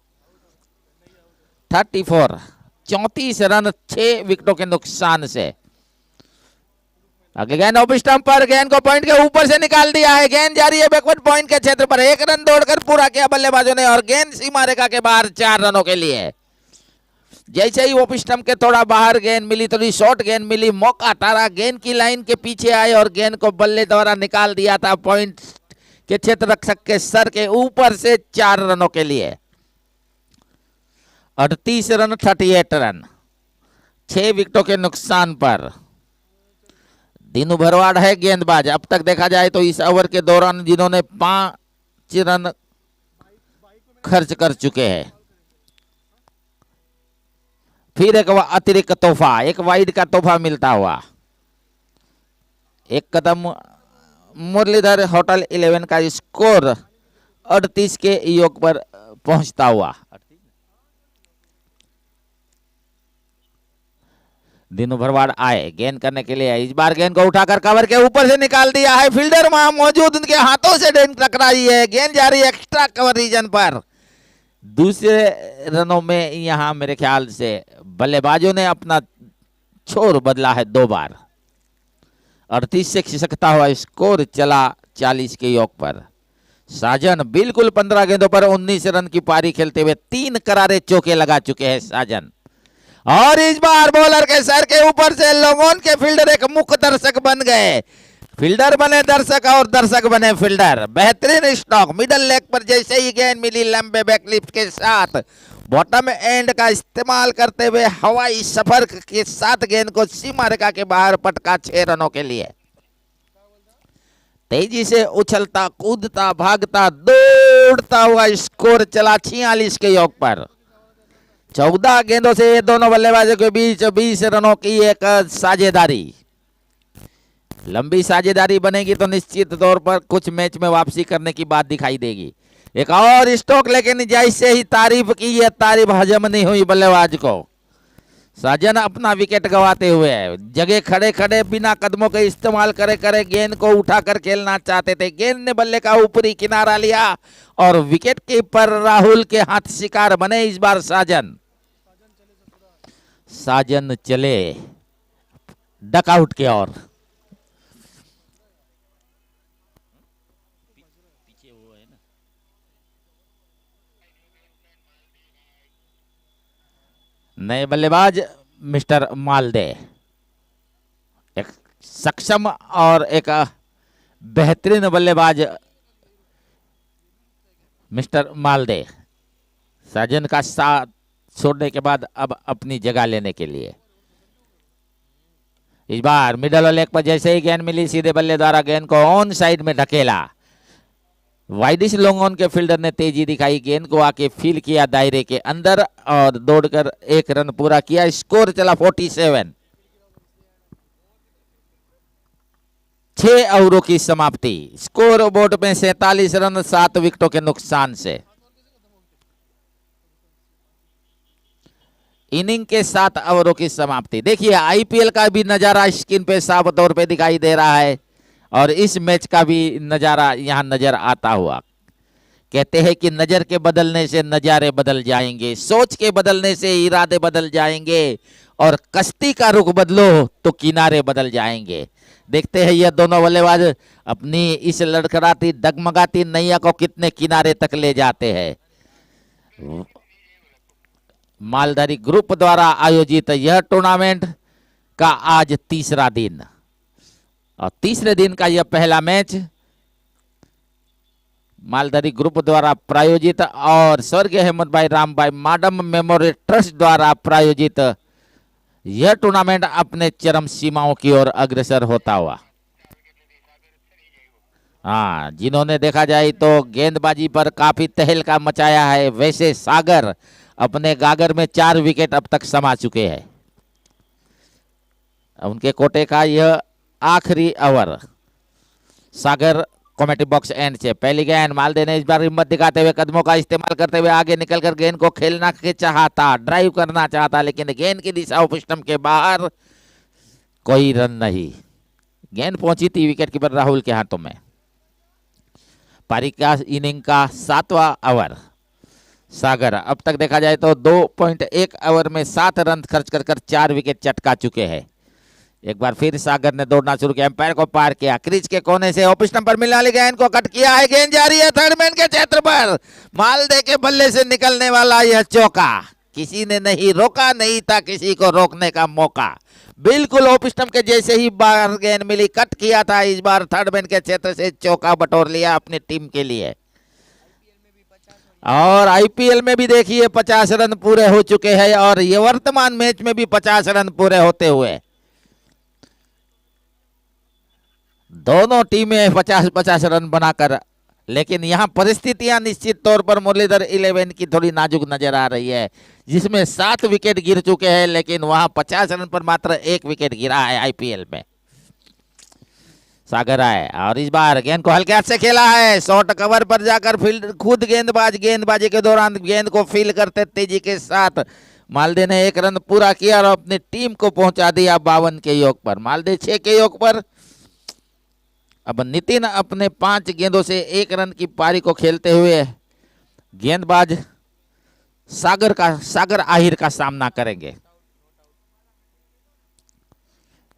34, 34 रन 6 विकेटों के नुकसान से। अगली गेंद ऑफ स्टंप पर, गेंद को पॉइंट के ऊपर से निकाल दिया है। गेंद जारी है बैकवर्ड पॉइंट के क्षेत्र पर, 1 रन दौड़कर पूरा किया बल्लेबाजों ने और गेंद सीमा रेखा के बाहर 4 रनों के लिए। जैसे ही ऑफ स्टंप के थोड़ा बाहर गेंद मिली, थोड़ी शॉर्ट गेंद मिली, मौका तारा गेंद की लाइन के पीछे आए और गेंद को बल्ले द्वारा निकाल दिया था पॉइंट के क्षेत्र रक्षक के सर के ऊपर से 4 रनों के लिए। 38 रन 38 रन 6 विकेटों के नुकसान पर। दीनू भरवाड़ है गेंदबाज। अब तक देखा जाए तो इस ओवर के दौरान जिन्होंने 5 रन खर्च कर चुके हैं। फिर एक अतिरिक्त तोहफा, एक वाइड का तोहफा मिलता हुआ। एक कदम मुरलीधर होटल 11 का स्कोर 38 के योग पर पहुंचता हुआ। दीनू भरवाड़ आए गेंद करने के लिए, इस बार गेंद को उठाकर कवर के ऊपर से निकाल दिया है। फील्डर वहां मौजूद, उनके हाथों से गेंद टकराई है। गेंद जा रही है एक्स्ट्रा कवर रीजन पर। दूसरे रनों में यहां मेरे ख्याल से बल्लेबाजों ने अपना छोर बदला है 2 बार। 38 से खिसकता हुआ स्कोर चला 40 के योग पर। साजन बिल्कुल 15 गेंदों पर 19 रन की पारी खेलते हुए 3 करारे चौके लगा चुके हैं साजन। और इस बार बॉलर के सर के ऊपर से लोगों के फील्डर एक मुख्य दर्शक बन गए। फील्डर बने दर्शक और दर्शक बने फील्डर। बेहतरीन स्टॉक, मिडल लेग पर जैसे ही गेंद मिली, लंबे बैकलिफ्ट के साथ बॉटम एंड का इस्तेमाल करते हुए हवाई सफर के साथ गेंद को सीमा रेखा के बाहर पटका 6 रनों के लिए। तेजी से उछलता, कूदता, भागता, दौड़ता हुआ स्कोर चला 46 के योग पर। 14 गेंदों से ये दोनों बल्लेबाजों के बीच 20 रनों की एक साझेदारी। लंबी साझेदारी बनेगी तो निश्चित तौर पर कुछ मैच में वापसी करने की बात दिखाई देगी। एक और स्ट्रोक, लेकिन जैसे ही तारीफ की, यह तारीफ हजम नहीं हुई बल्लेबाज को। साजन अपना विकेट गंवाते हुए जगह खड़े खड़े बिना कदमों के इस्तेमाल करे करे गेंद को उठाकर खेलना चाहते थे। गेंद ने बल्ले का ऊपरी किनारा लिया और विकेट कीपर राहुल के हाथ शिकार बने इस बार साजन। साजन चले डकआउट की ओर। नए बल्लेबाज मिस्टर मालदे, एक सक्षम और एक बेहतरीन बल्लेबाज मिस्टर मालदे साजन का साथ छोड़ने के बाद अब अपनी जगह लेने के लिए। इस बार मिडल और लेग पर जैसे ही गेंद मिली सीधे बल्ले द्वारा गेंद को ऑन साइड में ढकेला। वाइडिश लॉन्ग ऑन के फील्डर ने तेजी दिखाई, गेंद को आके फील किया दायरे के अंदर और दौड़कर एक रन पूरा किया। स्कोर चला 47। 6 ओवरों की समाप्ति। स्कोर बोर्ड में 47 रन 7 विकेटों के नुकसान से। इनिंग के 7 ओवरों की समाप्ति। देखिए आईपीएल का भी नजारा स्क्रीन पे साफ तौर पे दिखाई दे रहा है और इस मैच का भी नजारा यहां नजर आता हुआ। कहते हैं कि नजर के बदलने से नजारे बदल जाएंगे, सोच के बदलने से इरादे बदल जाएंगे और कश्ती का रुख बदलो तो किनारे बदल जाएंगे। देखते हैं यह दोनों बल्लेबाज अपनी इस लड़खड़ाती डगमगाती नैया को कितने किनारे तक ले जाते हैं। मालधारी ग्रुप द्वारा आयोजित यह टूर्नामेंट का आज तीसरा दिन और तीसरे दिन का यह पहला मैच मालधारी ग्रुप द्वारा प्रायोजित और स्वर्गीय अहमद भाई राम भाई माडम मेमोरियल ट्रस्ट द्वारा प्रायोजित यह टूर्नामेंट अपने चरम सीमाओं की ओर अग्रसर होता हुआ। हाँ, जिन्होंने देखा जाए तो गेंदबाजी पर काफी तहलका मचाया है, वैसे सागर अपने गागर में 4 विकेट अब तक समा चुके हैं। उनके कोटे का यह आखिरी over. Sagar comedy box and से पहली गेंद मालदे ने इस बार हिम्मत दिखाते हुए कदमों का इस्तेमाल करते हुए आगे निकलकर गेंद को खेलना के चाहता, ड्राइव करना चाहता, लेकिन गेंद की दिशा ऑफ स्टंप के बाहर, कोई रन नहीं। गेंद पहुंची थी विकेट कीपर राहुल के हाथों में। पारी का इनिंग का 7वां ओवर। सागर अब तक देखा जाए तो 2.1 ओवर में 7 रन खर्च कर 4 विकेट चटका चुके हैं। एक बार फिर सागर ने दौड़ना शुरू किया, एम्पायर को पार किया, क्रीज के कोने से ऑफ स्टंप पर मिलने वाली गेंद को कट किया है, गेंद जा रही है थर्ड मैन के क्षेत्र पर। मालदे के बल्ले से निकलने वाला यह चौका, किसी ने नहीं रोका, नहीं था किसी को रोकने का मौका। बिल्कुल ऑफ स्टंप के जैसे ही बाहर गेंद मिली, कट किया था, इस बार थर्ड मैन के क्षेत्र से चौका बटोर लिया अपनी टीम के लिए। और आईपीएल में भी देखिए 50 रन पूरे हो चुके हैं और ये वर्तमान मैच में भी 50 रन पूरे होते हुए दोनों टीमें 50-50 रन बनाकर, लेकिन यहां परिस्थितियां निश्चित तौर पर मुरलीधर 11 की थोड़ी नाजुक नजर आ रही है, जिसमें 7 विकेट गिर चुके हैं, लेकिन वहां 50 रन पर मात्र 1 विकेट गिरा है आईपीएल में। सागर आए और इस बार गेंद को हल्के हाथ से खेला है, शॉर्ट कवर पर जाकर फील्ड खुद गेंदबाजी के दौरान गेंद को फील करते तेजी के साथ मालदे ने 1 रन पूरा किया और अपनी टीम को पहुंचा दिया 52 के योग पर। मालदे 6 के योग पर। अब नितिन अपने 5 गेंदों से 1 रन की पारी को खेलते हुए गेंदबाज सागर आहिर का सामना करेंगे।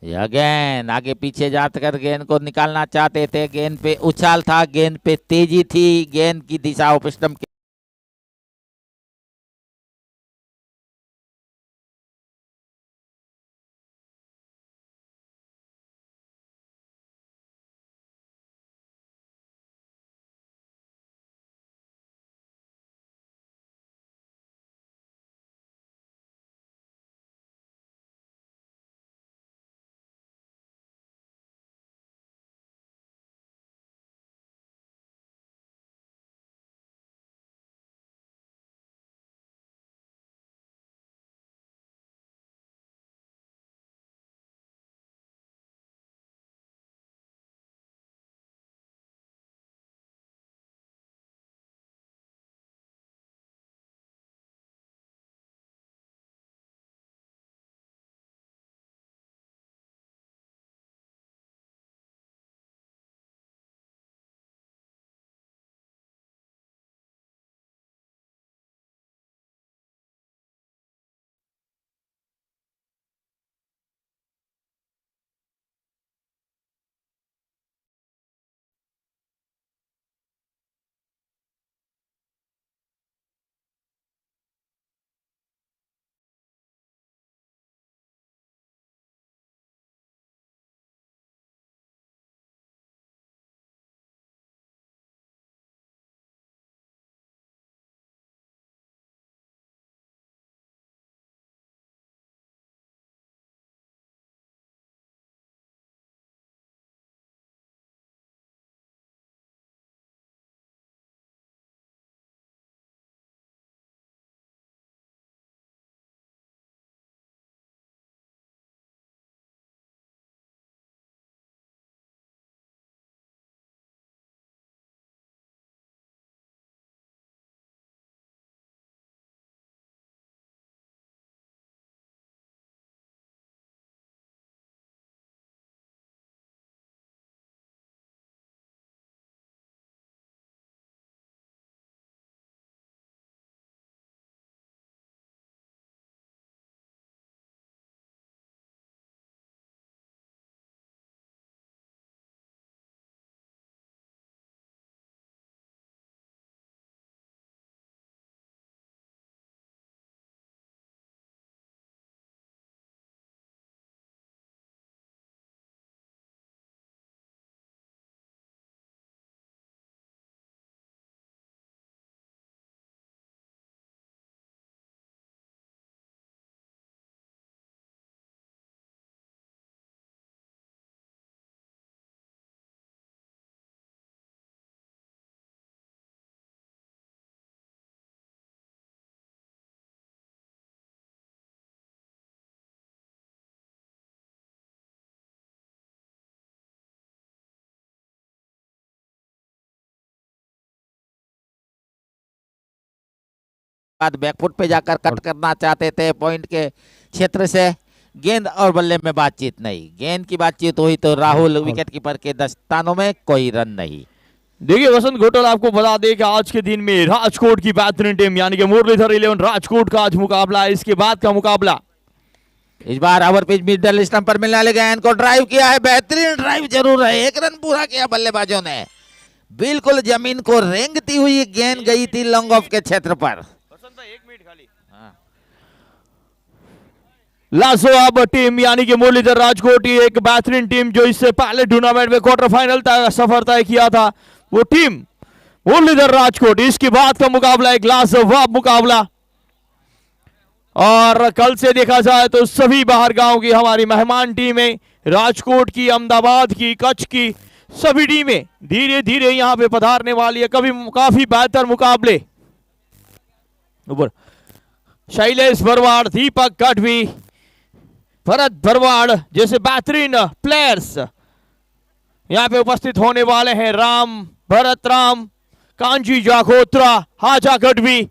यह गेंद आगे पीछे जाकर गेंद को निकालना चाहते थे, गेंद पे उछाल था, गेंद पे तेजी थी, गेंद की दिशा ऑफ स्टंप बाद बैकफुट पे जाकर कट करना चाहते थे पॉइंट के क्षेत्र से। गेंद और बल्ले में बातचीत नहीं, गेंद की बातचीत हुई तो राहुल विकेट कीपर के दस्तानों में कोई रन नहीं। देखिए वसंत घोटल, आपको बता दें कि आज के दिन में राजकोट की बेहतरीन टीम यानी कि मुरलीधर 11 राजकोट का आज मुकाबला है। इसके बाद का मुकाबला इस बार ओवर पिच मिडल स्टंप पर मिलने वाले गेंद को ड्राइव किया है, बेहतरीन ड्राइव जरूर है, 1 रन पूरा किया बल्लेबाजों ने। बिल्कुल जमीन को रेंगती हुई गेंद गई थी लॉन्ग ऑफ के क्षेत्र पर। लाजवाब टीम यानी कि मुरलीधर राजकोट की एक बेहतरीन टीम जो इससे पहले टूर्नामेंट में क्वार्टर फाइनल सफर तय किया था, वो टीम मुरलीधर राजकोट। इसके बाद का मुकाबला एक लाजवाब मुकाबला, और कल से देखा जाए तो सभी बाहर गांव की हमारी मेहमान टीमें, राजकोट की, अहमदाबाद की, कच्छ की, सभी टीमें धीरे धीरे यहां पे पधारने वाली है। काफी बेहतर मुकाबले। ऊपर शैलेश भरवाड़, दीपक गढ़वी, भरत भरवाड़ जैसे बेहतरीन प्लेयर्स यहां पे उपस्थित होने वाले हैं। भरत राम, कांजी जाखोत्रा, हाजा गढ़वी,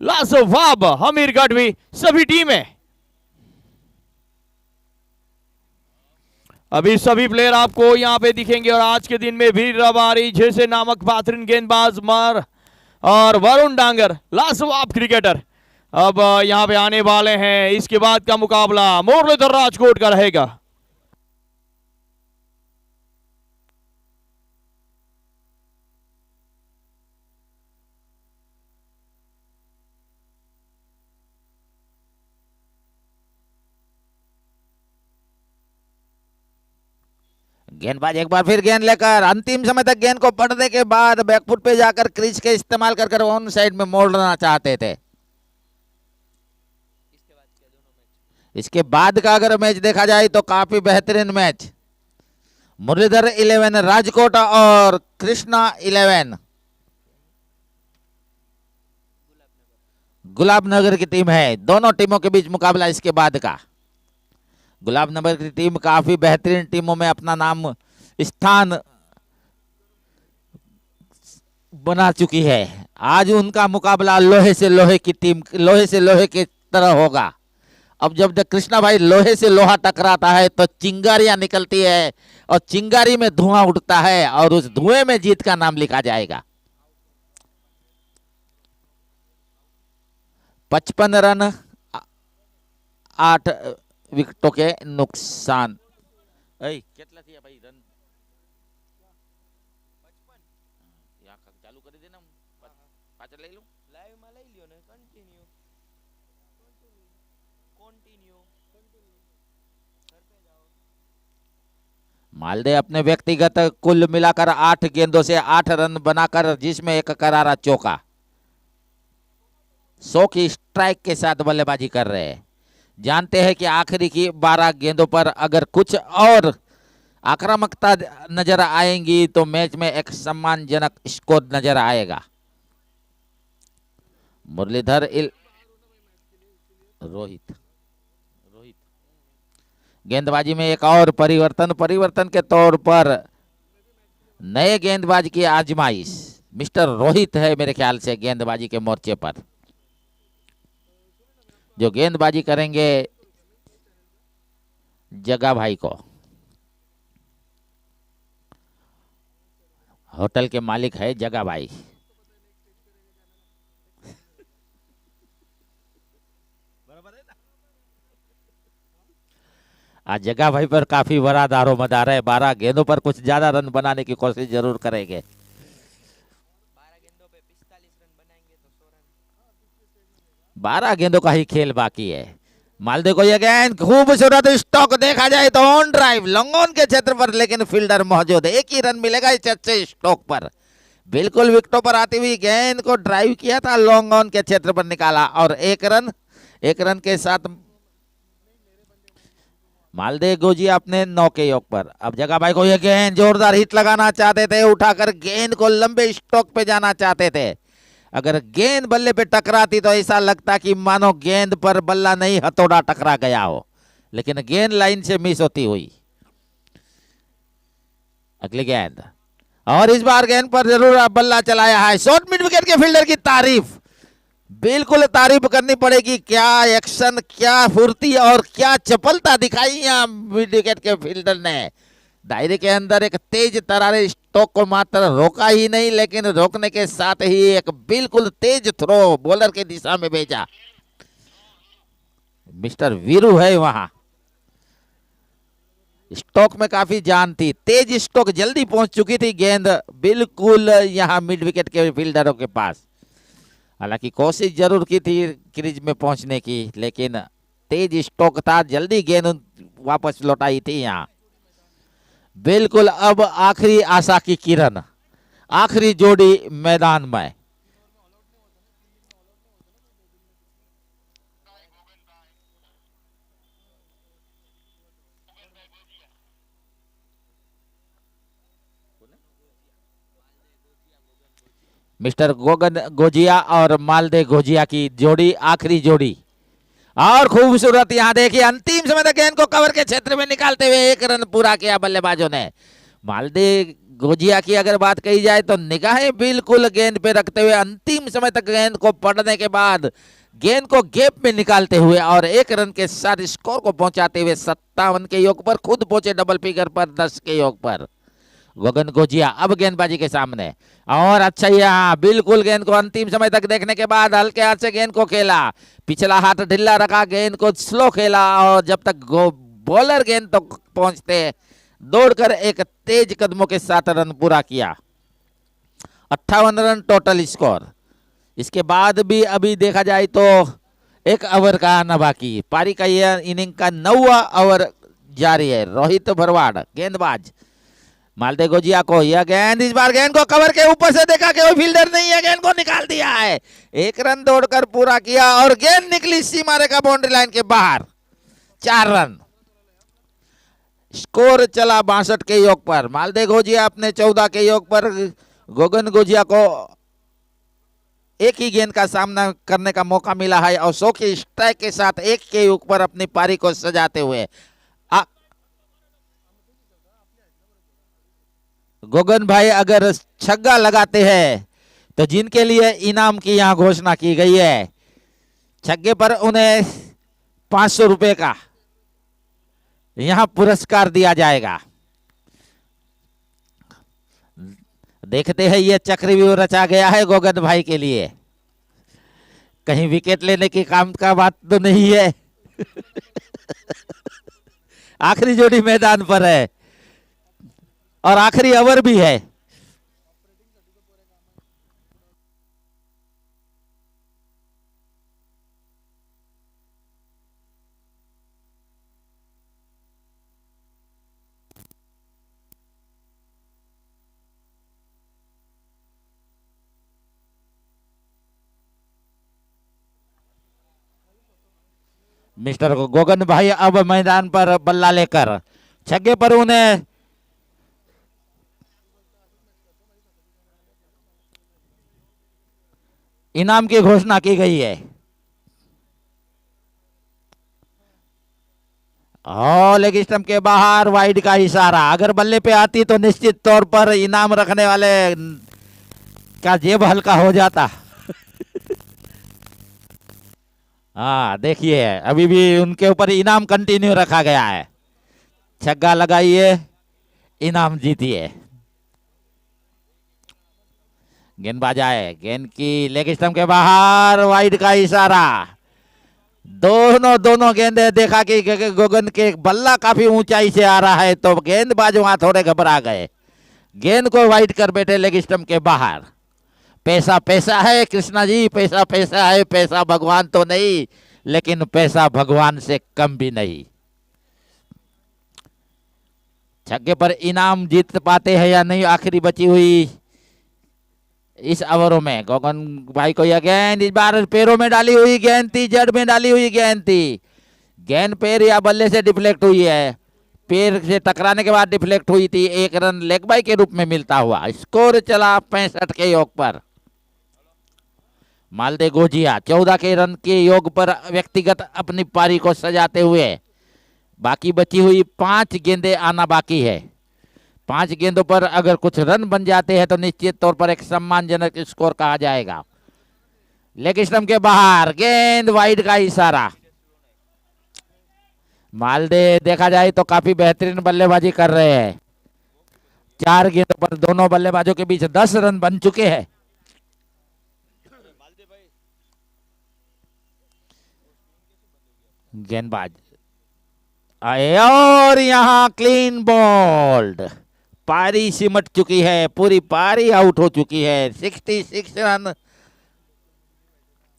लाजवाब हमीर गढ़वी, सभी टीमें अभी सभी प्लेयर आपको यहां पे दिखेंगे। और आज के दिन में वीर रबारी जैसे नामक बेहतरीन गेंदबाज मार और वरुण डांगर, लाजवाब क्रिकेटर अब यहां पे आने वाले हैं। इसके बाद का मुकाबला मुरलीधर राजकोट का रहेगा। गेंदबाज एक बार फिर गेंद लेकर अंतिम समय तक गेंद को पढ़ने के बाद बैकफुट पे जाकर क्रीज के इस्तेमाल कर ऑन साइड में मोड़ना चाहते थे। इसके बाद का अगर मैच देखा जाए तो काफी बेहतरीन मैच, मुरलीधर 11 राजकोट और कृष्णा 11 गुलाबनगर की टीम है। दोनों टीमों के बीच मुकाबला इसके बाद का। गुलाबनगर की टीम काफी बेहतरीन टीमों में अपना नाम स्थान बना चुकी है। आज उनका मुकाबला लोहे से लोहे की टीम, लोहे से लोहे की तरह होगा। अब जब कृष्णा भाई लोहे से लोहा टकराता है तो चिंगारियां निकलती है और चिंगारी में धुआं उठता है और उस धुएं में जीत का नाम लिखा जाएगा। 55 रन 8 विकेटों के नुकसान। કેટલા થયા ભાઈ રન? 55 યા ચાલુ કરી દે ને, પાછળ લઈ લઉં, લાઈવ માં લઈ લ્યો ને, કન્ટિન્યુ घर पे जाओ। मालदे अपने व्यक्तिगत कुल मिलाकर 8 गेंदों से 8 रन बनाकर, जिसमें एक करारा चौका, 100 की स्ट्राइक के साथ बल्लेबाजी कर रहे हैं। जानते हैं कि आखिरी की 12 गेंदों पर अगर कुछ और आक्रामकता नजर आएंगी तो मैच में एक सम्मानजनक स्कोर नजर आएगा। मुरलीधर रोहित गेंदबाजी में एक और परिवर्तन के तौर पर नए गेंदबाज की आजमाइश। मिस्टर रोहित है मेरे ख्याल से गेंदबाजी के मोर्चे पर, जो गेंदबाजी करेंगे जगा भाई को। होटल के मालिक है जगा भाई। आज जगा भाई पर काफी बड़ा दारोमदार है। 12 गेंदों पर कुछ ज्यादा रन बनाने की कोशिश जरूर करेंगे। 12 गेंदों पे 45 रन बनाएंगे तो 100 रन। 12 गेंदों का ही खेल बाकी है। मालदे को यह गेंद खूबसूरत स्टॉक देखा जाए तो ऑन ड्राइव लॉन्ग ऑन के क्षेत्र पर, लेकिन फील्डर मौजूद है। 1 ही रन मिलेगा इस अच्छे स्टॉक पर। बिल्कुल विकेटों पर आती हुई गेंद को ड्राइव किया था, लॉन्ग ऑन के क्षेत्र पर निकाला और 1 रन के साथ मालदे गोजी अपने 9 के योग पर। अब जगा भाई को यह गेंद जोरदार हिट लगाना चाहते थे, उठाकर गेंद को लंबे स्टॉक पे जाना चाहते थे। अगर गेंद बल्ले पे टकराती तो ऐसा लगता कि मानो गेंद पर बल्ला नहीं हथौड़ा टकरा गया हो, लेकिन गेंद लाइन से मिस होती हुई। अगली गेंद, और इस बार गेंद पर जरूर बल्ला चलाया है। शॉर्ट मिड विकेट के फील्डर की तारीफ, बिल्कुल तारीफ करनी पड़ेगी, क्या एक्शन, क्या फुर्ती और क्या चपलता दिखाई यहाँ मिड विकेट के फील्डर ने। दायरे के अंदर एक तेज तरारे स्टोक को मात्र रोका ही नहीं, लेकिन रोकने के साथ ही एक बिल्कुल तेज थ्रो बॉलर की दिशा में भेजा। मिस्टर वीरू है वहां। स्टोक में काफी जान थी, तेज स्टोक, जल्दी पहुंच चुकी थी गेंद बिल्कुल यहां मिड विकेट के फील्डरों के पास। हालांकि कोशिश जरूर की थी क्रीज में पहुंचने की, लेकिन तेज स्टोक था, जल्दी गेंद वापस लौटाई थी यहां। बिल्कुल अब आखिरी आशा की किरण, आखिरी जोड़ी मैदान में। मिस्टर गोगन गोजिया और मालदे गोजिया की जोड़ी, आखिरी जोड़ी। और खूबसूरत यहां देखिए, अंतिम समय तक गेंद को कवर के क्षेत्र में निकालते हुए एक रन पूरा किया बल्लेबाजों ने। मालदे गोजिया की अगर बात कही जाए तो निगाहें बिल्कुल गेंद पे रखते हुए अंतिम समय तक गेंद को पढ़ने के बाद गेंद को गैप में निकालते हुए और एक रन के साथ स्कोर को पहुंचाते हुए 57 के योग पर खुद पहुंचे डबल फिगर पर, 10 के योग पर। गगन गोजिया अब गेंदबाजी के सामने, और अच्छा यहाँ बिल्कुल गेंद को अंतिम समय तक देखने के बाद हल्के हाथ से गेंद को खेला, पिछला हाथ ढीला रखा, गेंद को स्लो खेला और जब तक बॉलर गेंद तक तो पहुंचते दौड़कर एक तेज कदमों के साथ रन पूरा किया। 58 रन टोटल स्कोर। इसके बाद भी अभी देखा जाए तो एक ओवर का आना बाकी। पारी का यह इनिंग का 9वां ओवर जारी है। रोहित भरवाड़ गेंदबाज। मालदे गोजिया को यह गेंद, इस बार गेंद को कवर के ऊपर से देखा कि वो फील्डर नहीं है, गेंद को निकाल दिया है। एक रन दौड़कर पूरा किया और गेंद निकली सीमा रेखा बाउंड्री लाइन के बाहर। 4 रन। स्कोर चला 62 के योग पर। मालदे गोजिया अपने 14 के योग पर। गगन गोजिया को एक ही गेंद का सामना करने का मौका मिला है और 100 के स्ट्राइक के साथ एक के ऊपर अपनी पारी को सजाते हुए गगन भाई अगर छक्का लगाते हैं तो जिनके लिए इनाम की यहां घोषणा की गई है, छक्के पर उन्हें 500 रुपए का यहां पुरस्कार दिया जाएगा। देखते हैं ये चक्रव्यूह रचा गया है गगन भाई के लिए, कहीं विकेट लेने की काम का बात तो नहीं है। आखिरी जोड़ी मैदान पर है और आखिरी ओवर भी है। मिस्टर गगन भाई अब मैदान पर बल्ला लेकर, छक्के पर उन्हें इनाम की घोषणा की गई है। और लेग स्टंप के बाहर वाइड का इशारा। अगर बल्ले पे आती तो निश्चित तौर पर इनाम रखने वाले का जेब हल्का हो जाता। हाँ देखिए अभी भी उनके ऊपर इनाम कंटिन्यू रखा गया है। छक्का लगाइए, इनाम जीतिए। गेंदबाज आए, गेंद की लेग स्टंप के बाहर, वाइड का इशारा। दोनों गेंदे देखा कि गगन के बल्ला काफी ऊंचाई से आ रहा है तो गेंदबाज वहां थोड़े घबरा गए, गेंद को वाइड कर बैठे लेग स्टंप के बाहर। पैसा पैसा है कृष्णा जी, पैसा पैसा है, पैसा भगवान तो नहीं लेकिन पैसा भगवान से कम भी नहीं। छक्के पर इनाम जीत पाते हैं या नहीं आखिरी बची हुई इस ओवरों में। गगन भाई को यह गेंद इस बार पैरों में डाली हुई गेंद थी, जड़ में डाली हुई गेंद थी। गेंद पैर या बल्ले से डिफ्लेक्ट हुई है, पैर से टकराने के बाद डिफ्लेक्ट हुई थी। एक रन लेग बाई के रूप में मिलता हुआ। स्कोर चला 65 के योग पर। मालदे गोजिया 14 के रन के योग पर व्यक्तिगत अपनी पारी को सजाते हुए बाकी बची हुई 5 गेंदें आना बाकी है। 5 गेंदों पर अगर कुछ रन बन जाते हैं तो निश्चित तौर पर एक सम्मानजनक स्कोर कहा जाएगा। लेग स्टंप के बाहर, गेंद वाइड का इशारा। मालदे देखा जाए तो काफी बेहतरीन बल्लेबाजी कर रहे हैं। 4 गेंदों पर दोनों बल्लेबाजों के बीच 10 रन बन चुके हैं। गेंदबाज आए और यहां क्लीन बोल्ड। पारी सिमट चुकी है, पूरी पारी आउट हो चुकी है। 66 रन,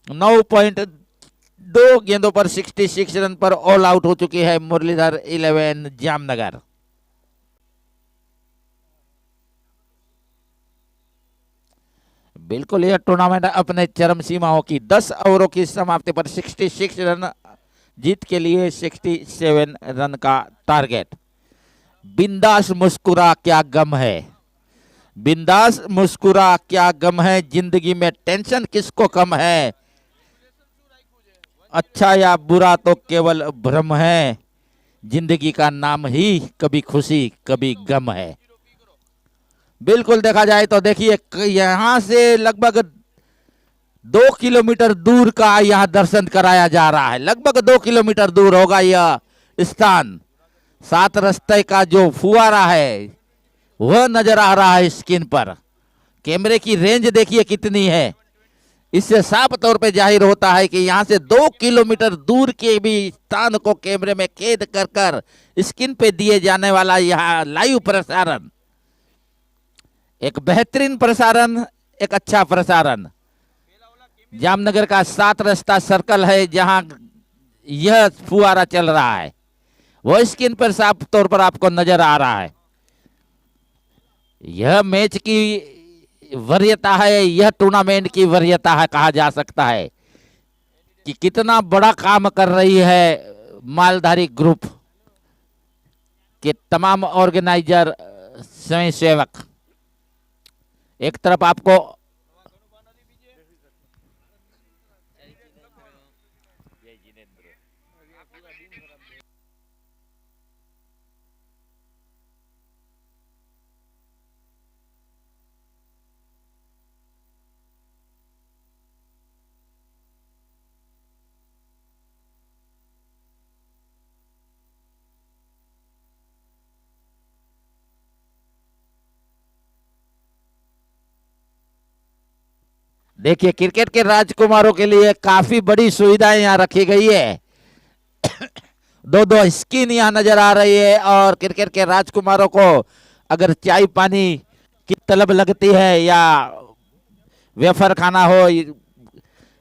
9.2 गेंदों पर 66 रन पर ऑल आउट हो चुकी है मुरलीधर 11 जामनगर। बिल्कुल यह टूर्नामेंट अपने चरम सीमाओं की 10 ओवरों की समाप्ति पर 66 रन जीत के लिए 67 रन का टारगेट। बिंदास मुस्कुरा क्या गम है, बिंदास मुस्कुरा क्या गम है, जिंदगी में टेंशन किसको कम है, अच्छा या बुरा तो केवल भ्रम है, जिंदगी का नाम ही कभी खुशी कभी गम है। बिल्कुल देखा जाए तो देखिए यहां से लगभग 2 किलोमीटर दूर का यह दर्शन कराया जा रहा है। लगभग 2 किलोमीटर दूर होगा यह स्थान। 7 रास्ते का जो फुवारा है वह नजर आ रहा है स्क्रीन पर। कैमरे की रेंज देखिए कितनी है। इससे साफ तौर पे जाहिर होता है कि यहां से 2 किलोमीटर दूर के भी स्थान को कैमरे में कैद कर कर स्क्रीन पे दिए जाने वाला यह लाइव प्रसारण एक बेहतरीन प्रसारण, एक अच्छा प्रसारण। जामनगर का 7 रास्ता सर्कल है जहां यह फुवारा चल रहा है, वो स्क्रीन पर साफ तौर पर आपको नजर आ रहा है। यह मैच की वरीयता है, यह टूर्नामेंट की वरीयता है। कहा जा सकता है कि कितना बड़ा काम कर रही है मालधारी ग्रुप के तमाम ऑर्गेनाइजर, स्वयं सेवक। एक तरफ आपको देखिए क्रिकेट के राजकुमारों के लिए काफी बड़ी सुविधाएं यहाँ रखी गई है। 2 स्क्रीन यहाँ नजर आ रही है और क्रिकेट के राजकुमारों को अगर चाय पानी की तलब लगती है या वेफर खाना हो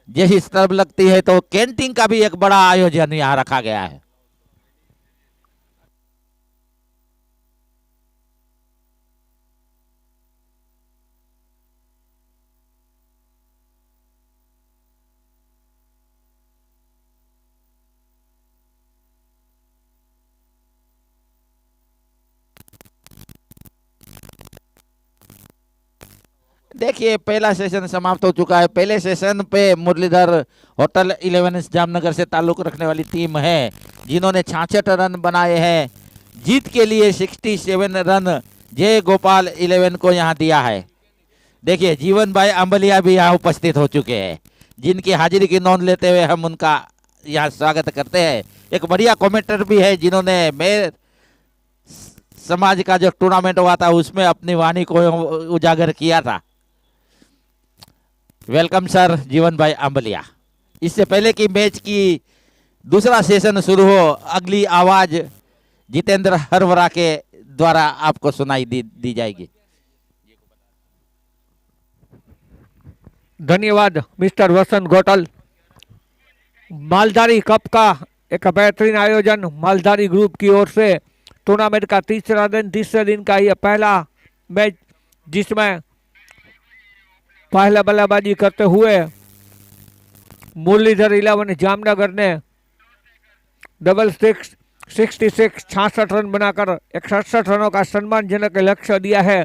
जैसी तलब लगती है तो कैंटीन का भी एक बड़ा आयोजन यहाँ रखा गया है। देखिए पहला सेशन समाप्त हो चुका है। पहले सेशन पे मुरलीधर होटल 11 जामनगर से ताल्लुक रखने वाली टीम है जिन्होंने 66 रन बनाए हैं। जीत के लिए 67 रन जय गोपाल 11 को यहाँ दिया है। देखिए जीवन भाई अंबलिया भी यहाँ उपस्थित हो चुके हैं, जिनकी हाजिरी की नोंद लेते हुए हम उनका यहाँ स्वागत करते हैं। एक बढ़िया कमेंटर भी है जिन्होंने मेर समाज का जो टूर्नामेंट हुआ था उसमें अपनी वाणी को उजागर किया था। वेलकम सर जीवन भाई अंबलिया। इससे पहले कि मैच की दूसरा सेशन शुरू हो, अगली आवाज जितेंद्र हरवरा के द्वारा आपको सुनाई दी जाएगी। धन्यवाद मिस्टर वसंत गोटल। मालधारी कप का एक बेहतरीन आयोजन मालधारी ग्रुप की ओर से टूर्नामेंट का तीसरे दिन का यह पहला मैच, जिसमें पहला बल्लेबाजी करते हुए मुरलीधर 11 जामनगर ने 66 रन बनाकर 167 रनों का सम्मानजनक लक्ष्य दिया है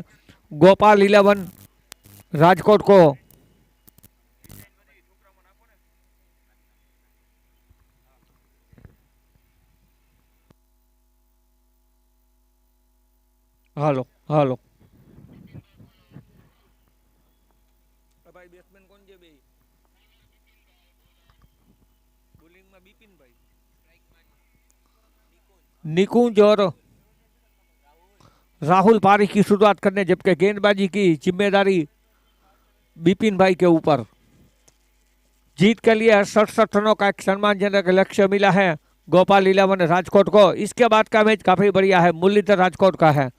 गोपाल 11 राजकोट को। हेलो हेलो भाई बैट्समैन कौन जे भाई निकुंज और राहुल पारी की शुरुआत करने, जबकि गेंदबाजी की जिम्मेदारी बिपिन भाई के ऊपर। जीत के लिए 67 रनों का एक सम्मानजनक लक्ष्य मिला है गोपाल 11 राजकोट को। इसके बाद का मैच काफी बढ़िया है, मुरलीधर राजकोट का है।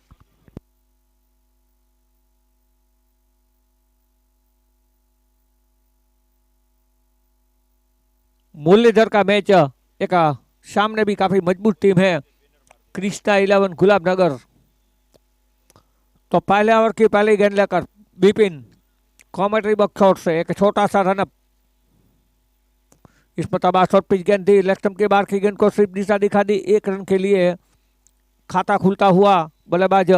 मुरलीधर का मैच एक सामने भी काफी मजबूत टीम है, कृष्णा 11 गुलाबनगर। तो पहले ओवर की पहली गेंद लेकर बिपिन कॉमेंट्री बॉक्स शॉट से एक छोटा सा रनअप। इस मुताबिक शॉर्ट पिच गेंद थी, लेग स्टंप के बाहर की गेंद को सिर्फ दिशा दिखा दी। 1 रन के लिए खाता खुलता हुआ बल्लेबाज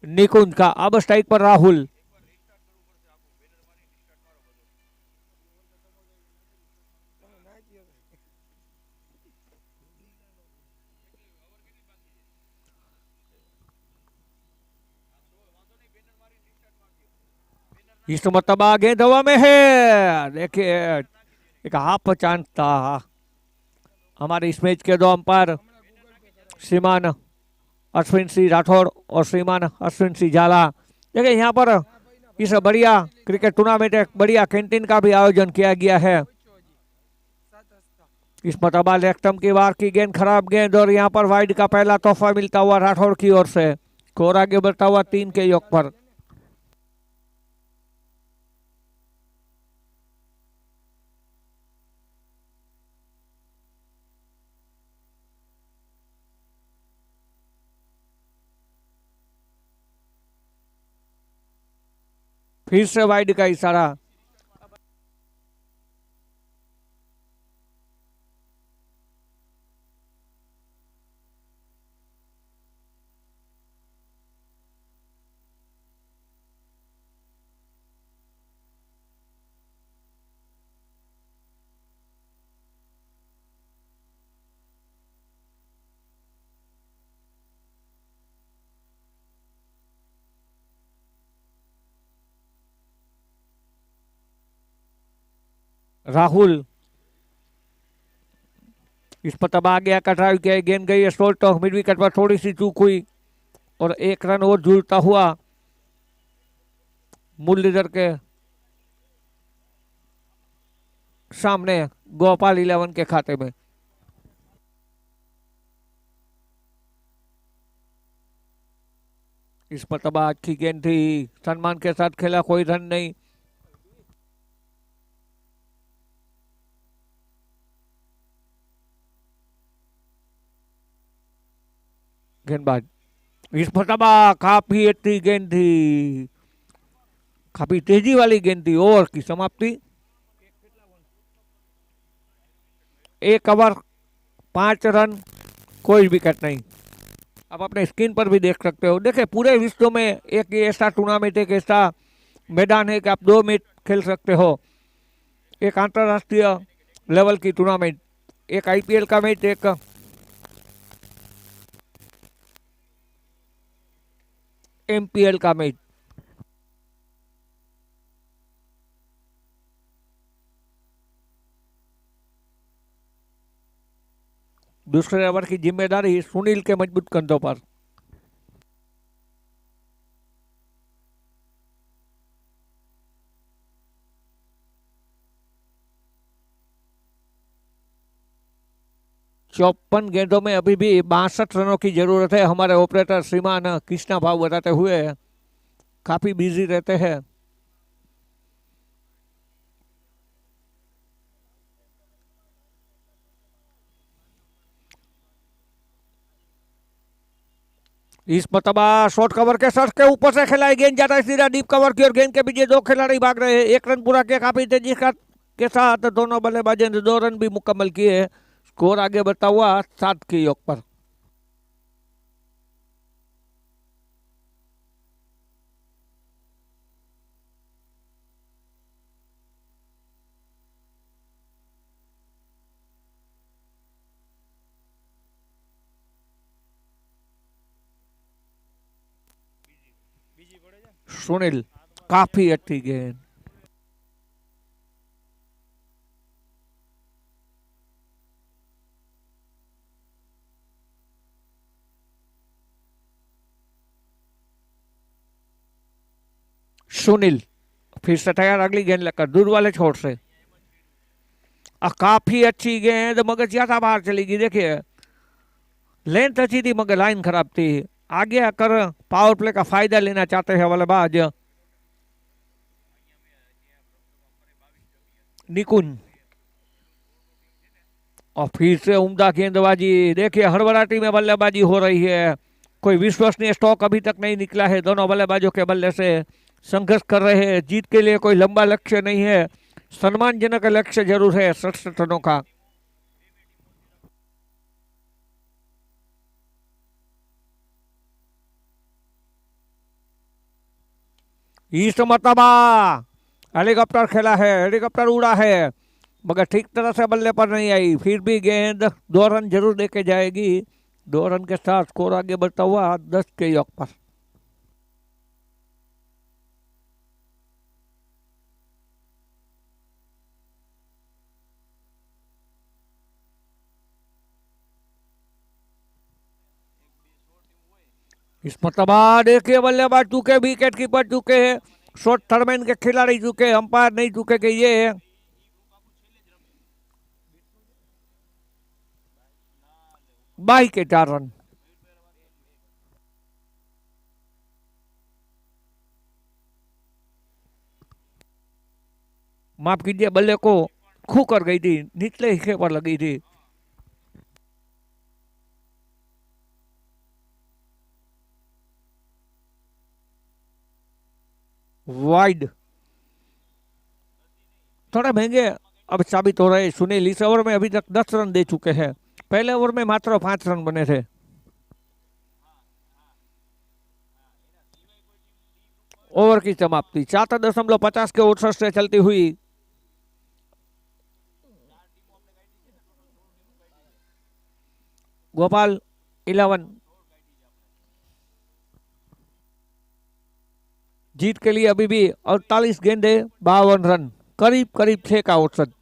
निकुंज का। अब स्ट्राइक पर राहुल। इस मुताबिक गेंद हवा में है। देखिए एक हाफ चांस था हमारे इस मैच के 2 अंपायर श्रीमान अश्विन सिंह राठौड़ और श्रीमान अश्विन सिंह झाला। देखिए यहाँ पर इस बढ़िया क्रिकेट टूर्नामेंट एक बढ़िया कैंटीन का भी आयोजन किया गया है। इस मुताबिक लेग स्टंप की बाहर की गेंद, खराब गेंद, और यहाँ पर वाइड का पहला तोहफा मिलता हुआ राठौड़ की ओर से। स्कोर आगे बढ़ता हुआ 3 के योग पर। फिर से वाइड का इशारा। राहुल इस पर तबाह गया, कटराई किया, गेंद गई शॉर्ट ऑफ मिड विकेट पर, थोड़ी सी चूक हुई और 1 रन और जुड़ता हुआ मुरलीधर के सामने गोपाल 11 के खाते में। इस पर तबाह अच्छी गेंद थी, सम्मान के साथ खेला, कोई रन नहीं। गेंदबाज इस फटाबा काफी अच्छी गेंद थी, काफी तेजी वाली गेंद थी। ओवर की समाप्ति 1 ओवर 5 रन, कोई विकेट नहीं। आप अपने स्क्रीन पर भी देख सकते हो। देखिए पूरे विश्व में एक ऐसा टूर्नामेंट, एक ऐसा मैदान है कि आप 2 मैच खेल सकते हो। एक अंतरराष्ट्रीय लेवल की टूर्नामेंट, एक आईपीएल का मैच, एक एमपीएल का मैच। दूसरे ओवर की जिम्मेदारी सुनील के मजबूत कंधों पर। चौपन गेंदों में अभी भी 62 रनों की जरूरत है। हमारे ऑपरेटर श्रीमान कृष्णा भाव बताते हुए काफी बिजी रहते हैं। इस मतबा शॉर्ट कवर के सर के ऊपर से खिलाई गेंद, जाता है सीधा डीप कवर की और गेंद के पीछे 2 खिलाड़ी भाग रहे हैं। 1 रन पूरा किया काफी तेजी के साथ दोनों बल्लेबाजों ने 2 रन भी मुकम्मल किए। स्कोर आगे बढ़ता हुआ 7 के योग पर। सुनील काफी अच्छी गेंद। सुनील फिर से तैयार अगली गेंद लेकर दूर वाले छोर से। काफी अच्छी गेंद मगर ज्यादा बाहर चली गई। देखिए लेंथ अच्छी थी मगर लाइन खराब थी। आगे आकर पावर प्ले का फायदा लेना चाहते हैं बल्लेबाज निकुंज। और फिर से उम्दा गेंदबाजी। देखिए हड़बड़ाहटी में बल्लेबाजी हो रही है। कोई विश्वसनीय स्टॉक अभी तक नहीं निकला है। दोनों बल्लेबाजों के बल्ले से संघर्ष कर रहे हैं। जीत के लिए कोई लंबा लक्ष्य नहीं है, सम्मानजनक लक्ष्य जरूर है 67 रनों का। इस मरतबा हेलीकॉप्टर खेला है, हेलीकॉप्टर उड़ा है मगर ठीक तरह से बल्ले पर नहीं आई। फिर भी गेंद 2 रन जरूर देके जाएगी। 2 रन के साथ स्कोर आगे बढ़ता हुआ 10 के योग पर। इस मरतबा देखिए बल्लेबाज चूके, विकेट कीपर चूके है, शॉर्ट थर्डमैन के खिलाड़ी चूके, अंपायर नहीं चूके कि ये 22 के 4 रन। माफ कीजिए बल्ले को खू कर गई थी, निचले हिस्से पर लगी थी। वाइड थोड़ा महंगे अब साबित हो रहे सुनील। इस ओवर में अभी तक 10 रन दे चुके हैं। पहले ओवर में मात्र 5 रन बने थे। ओवर की समाप्ति 7.50 के 68 से चलती हुई गोपाल 11 जीत के लिए अभी भी 48 गेंदे 52 रन, करीब करीब 6 का औसत।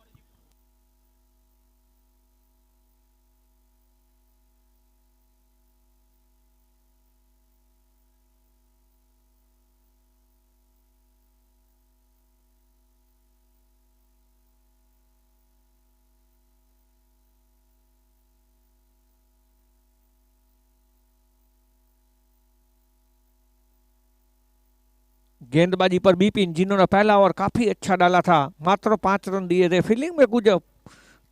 गेंदबाजी पर बिपिन जिन्होंने पहला ओवर काफी अच्छा डाला था, मात्र 5 रन दिए थे। फील्डिंग में कुछ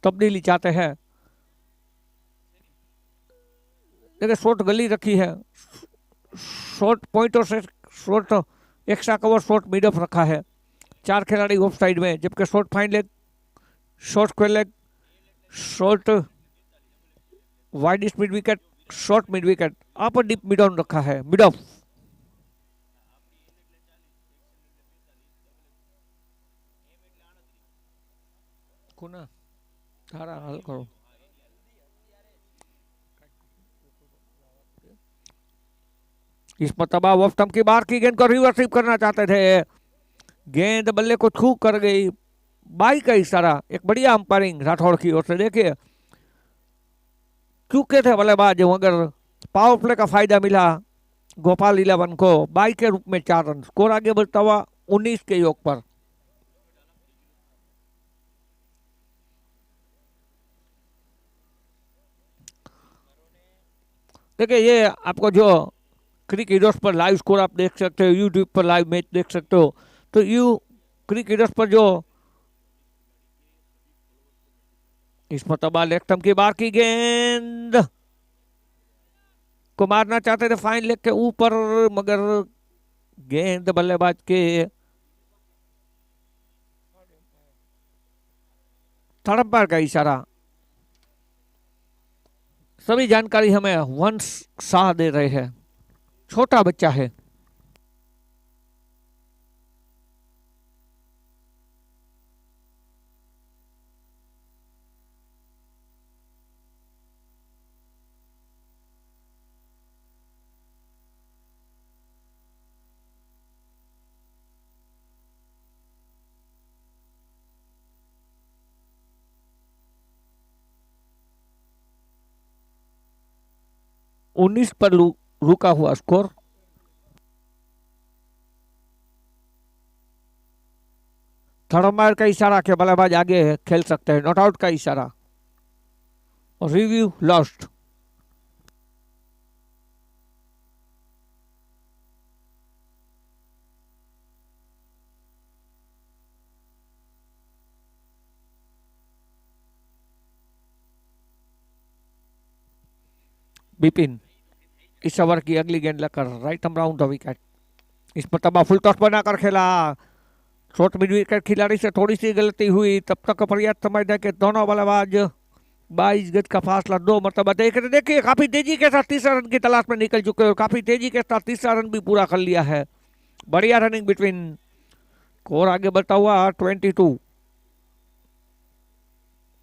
तब्दीली चाहते हैं। देखिए शॉर्ट गली रखी है, शॉर्ट पॉइंटर से short extra cover, short mid of रखा है। 4 खिलाड़ी ऑफ साइड में, जबकि short fine leg, short quail leg, short wide mid wicket, short mid wicket, upper deep mid on रखा है, मिड ऑफ। कोना धारा हल करो। इस मरतबा ऑफ स्टंप की बाहर की गेंद को रिवर्सिव करना चाहते थे। गेंद बल्ले को छू कर गई। 22 का इशारा, एक बढ़िया अंपायरिंग राठौड़ की ओर से। देखिए चूके थे बल्लेबाज मगर पावर प्ले का फायदा मिला गोपाल 11 को। 22 के रूप में 4 रन, स्कोर आगे बढ़ता हुआ 19 के योग पर। देखिए ये आपको जो क्रिक हीरोज पर लाइव स्कोर आप देख सकते हो, यूट्यूब पर लाइव मैच देख सकते हो। तो क्रिक हीरोज पर जो इस मरतबा लेग स्टंप की बाहर की गेंद को मारना चाहते थे फाइन लेग के ऊपर मगर गेंद बल्लेबाज के थर्ड अंपायर का इशारा। सभी जानकारी हमें वंश शाह दे रहे हैं, छोटा बच्चा है। उन्नीस पर रुका हुआ स्कोर। थर्ड का इशारा के बल्लेबाज आगे खेल सकते हैं, नॉट आउट का इशारा। और रिव्यू लॉस्ट। बिपिन इस ओवर की अगली गेंद लेकर right arm round the wicket. इस मरतबा फुल टॉस बनाकर खेला, शॉर्ट मिड विकेट खिलाड़ी से थोड़ी सी गलती हुई, तब तक पर्याप्त समझ है कि दोनों बल्लेबाज 22 गज का फासला 2 मरतबा देख रहे। देखिए काफी तेजी के साथ तीसरा रन की तलाश में निकल चुके हैं और काफी तेजी के साथ तीसरा रन भी पूरा कर लिया है। बढ़िया रनिंग बिटवीन। स्कोर आगे बढ़ता हुआ 22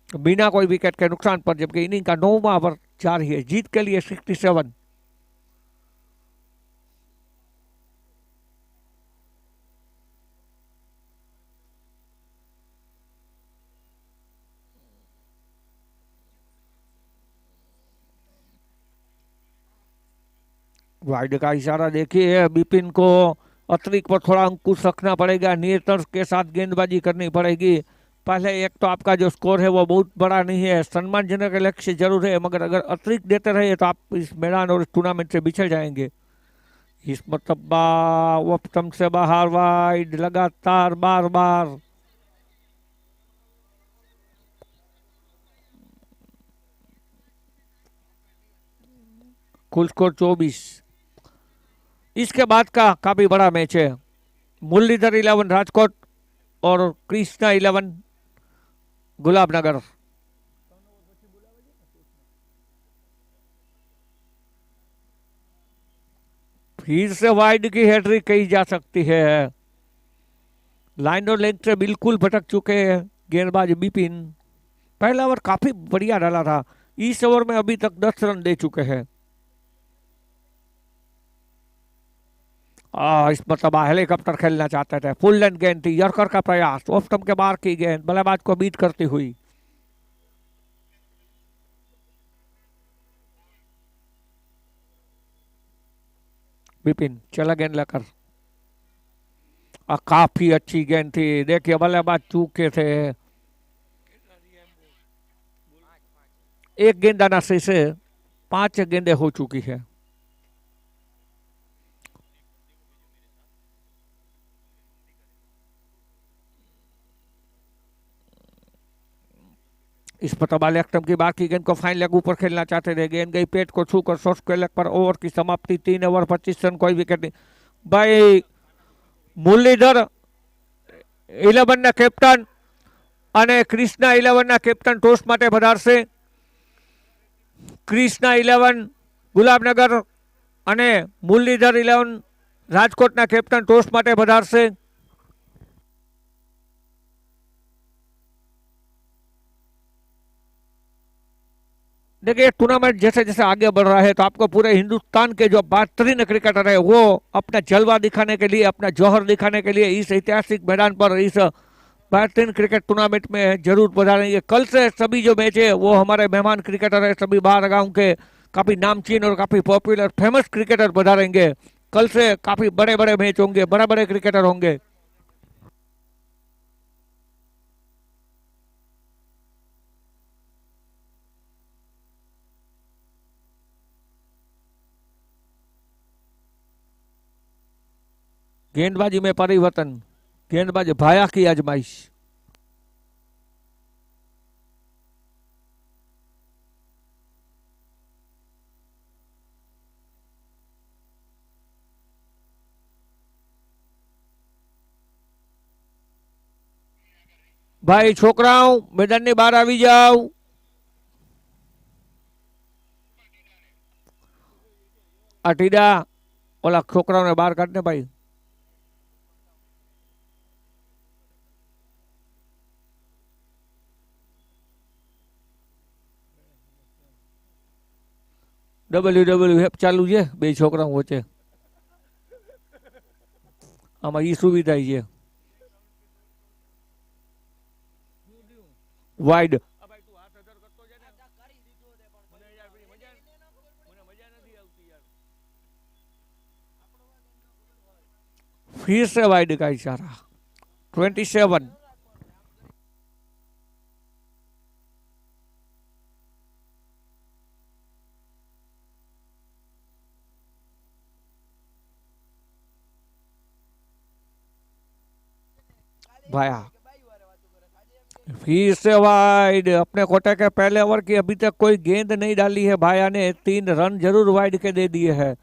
बिना कोई विकेट के नुकसान पर, जबकि इनिंग का 9वां ओवर जारी है। जीत के लिए 67। वाइड का इशारा देखिए, बिपिन को अतिरिक्त पर थोड़ा अंकुश रखना पड़ेगा, नियंत्रण के साथ गेंदबाजी करनी पड़ेगी। पहले एक तो आपका जो स्कोर है वो बहुत बड़ा नहीं है, सम्मानजनक लक्ष्य जरूर है, मगर अगर अतिरिक्त देते रहे तो आप इस मैदान और इस टूर्नामेंट से बिछड़ जाएंगे। इस मतलब वो स्टंप से बाहर वाइड लगातार बार बार। कुल स्कोर 24। इसके बाद का काफी बड़ा मैच है। मुरलीधर 11 राजकोट और कृष्णा 11 गुलाबनगर। फिर से वाइड की हैट्रिक कही जा सकती है। लाइन और लेंथ से बिल्कुल भटक चुके हैं गेंदबाज बिपिन। पहला ओवर काफी बढ़िया डाला था, इस ओवर में अभी तक 10 रन दे चुके हैं। इस मतलब हेलीकॉप्टर खेलना चाहते थे। फुल लेंथ गेंद थी, यॉर्कर का प्रयास, ऑफ स्टंप के बाहर की गेंद बल्लेबाज को बीट करती हुई। बिपिन चला गेंद लेकर, काफी अच्छी गेंद थी। देखिए बल्लेबाज चूके थे, एक गेंद आना से 5 गेंदें हो चुकी है। इस पर लेग स्टंप की बाकी गेंद को फाइन लेग ऊपर खेलना चाहते थे, गेंद गई पेट को छूकर शॉर्ट के लेग पर। ओवर की समाप्ति 3 ओवर 25 रन, कोई विकेट नहीं। भाई मुरलीधर 11 ના કેપ્ટન અને ક્રિષ્ના 11 ના કેપ્ટન ટોસ માટે પધારશે। ક્રિષ્ના 11 ગુલાબનગર અને મુરલીધર 11 રાજકોટના કેપ્ટન ટોસ માટે પધારશે। देखिए टूर्नामेंट जैसे जैसे आगे बढ़ रहा है तो आपको पूरे हिंदुस्तान के जो बेहतरीन क्रिकेटर है वो अपना जलवा दिखाने के लिए, अपना जौहर दिखाने के लिए इस ऐतिहासिक मैदान पर इस बेहतरीन क्रिकेट टूर्नामेंट में जरूर पधारेंगे। कल से सभी जो मैच है वो हमारे मेहमान क्रिकेटर है, सभी बाहर गांव के काफी नामचीन और काफी पॉपुलर फेमस क्रिकेटर पधारेंगे। कल से काफी बड़े बड़े मैच होंगे, बड़े बड़े क्रिकेटर होंगे। गेंदबाजी में परिवर्तन, गेंदबाज भाया की आजमाइश। भाई छोकराओ मैदान ने बाहर આવી જાઓ। अटीडा ओला छोकराओ ने बाहर काटने भाई। WWF ચાલુ છે, બે છોકરા વચ્ચે આમાં ઈ સુવિધા છે। વાઇડ फिर से वाइड का इशारा। 27 भाया फिर से वाइड। अपने कोटे के पहले ओवर की अभी तक कोई गेंद नहीं डाली है भाया ने, 3 रन जरूर वाइड के दे दिए हैं।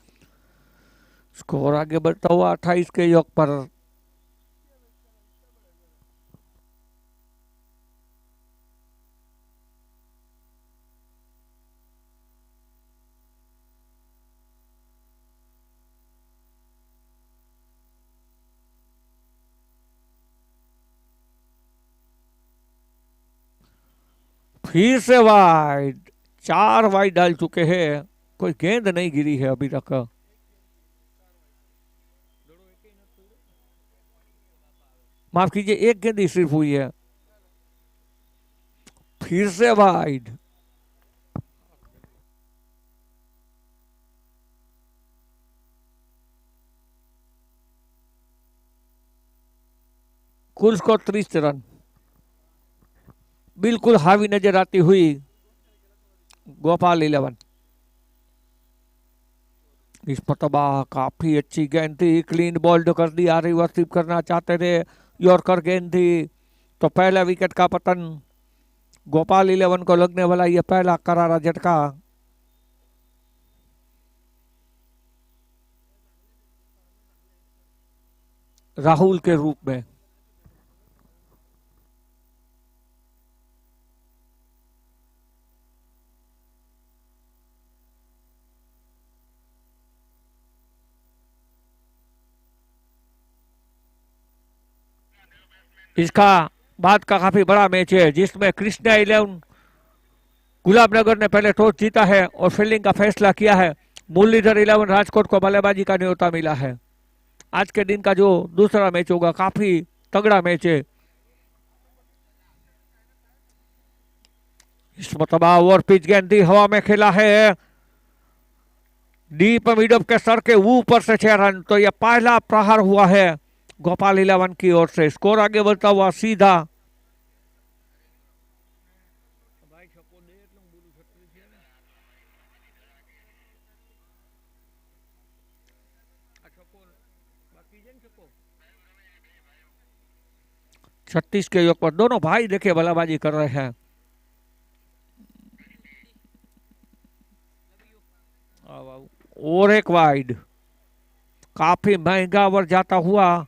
स्कोर आगे बढ़ता हुआ 28 के योग पर। फिर से वाइड, 4 वाइड डाल चुके हैं, कोई गेंद नहीं गिरी है अभी तक। माफ कीजिए, एक गेंद ही सिर्फ हुई है। फिर से वाइड, कुल स्कोर 30 रन। बिल्कुल हावी नजर आती हुई गोपाल 11। इस मतबा काफी अच्छी गेंद थी, क्लीन बॉल्ड कर दिया, रिवर्सिव करना चाहते थे, यॉर्कर गेंद थी, तो पहला विकेट का पतन। गोपाल 11 को लगने वाला यह पहला करारा झटका। राहुल के रूप में। इसका बाद का काफी बड़ा मैच है जिसमें कृष्णा 11 गुलाबनगर ने पहले टॉस जीता है और फील्डिंग का फैसला किया है। मुरलीधर 11 राजकोट को बल्लेबाजी का न्योता मिला है। आज के दिन का जो दूसरा मैच होगा काफी तगड़ा मैच है। इस मतबा ओवर पिच गेंद हवा में खेला है, डीप मिड ऑफ के सर के ऊपर से 6 रन, तो यह पहला प्रहार हुआ है गोपाल 11 की ओर से। स्कोर आगे बढ़ता हुआ सीधा। छत्तीस के योग पर दोनों भाई देखे बल्लेबाजी कर रहे हैं। और एक वाइड, काफी महंगा ओवर जाता हुआ।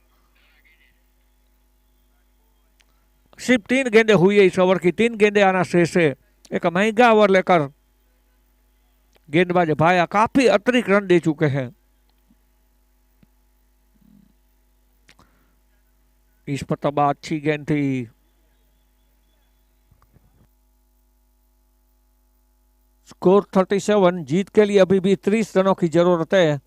सिर्फ 3 गेंदें हुई है इस ओवर की, 3 गेंदें आना शेष है। एक महंगा ओवर लेकर गेंदबाज भाया काफी अतिरिक्त रन दे चुके हैं। इस पर तबाह अच्छी गेंद थी। स्कोर 37, जीत के लिए अभी भी 30 रनों की जरूरत है।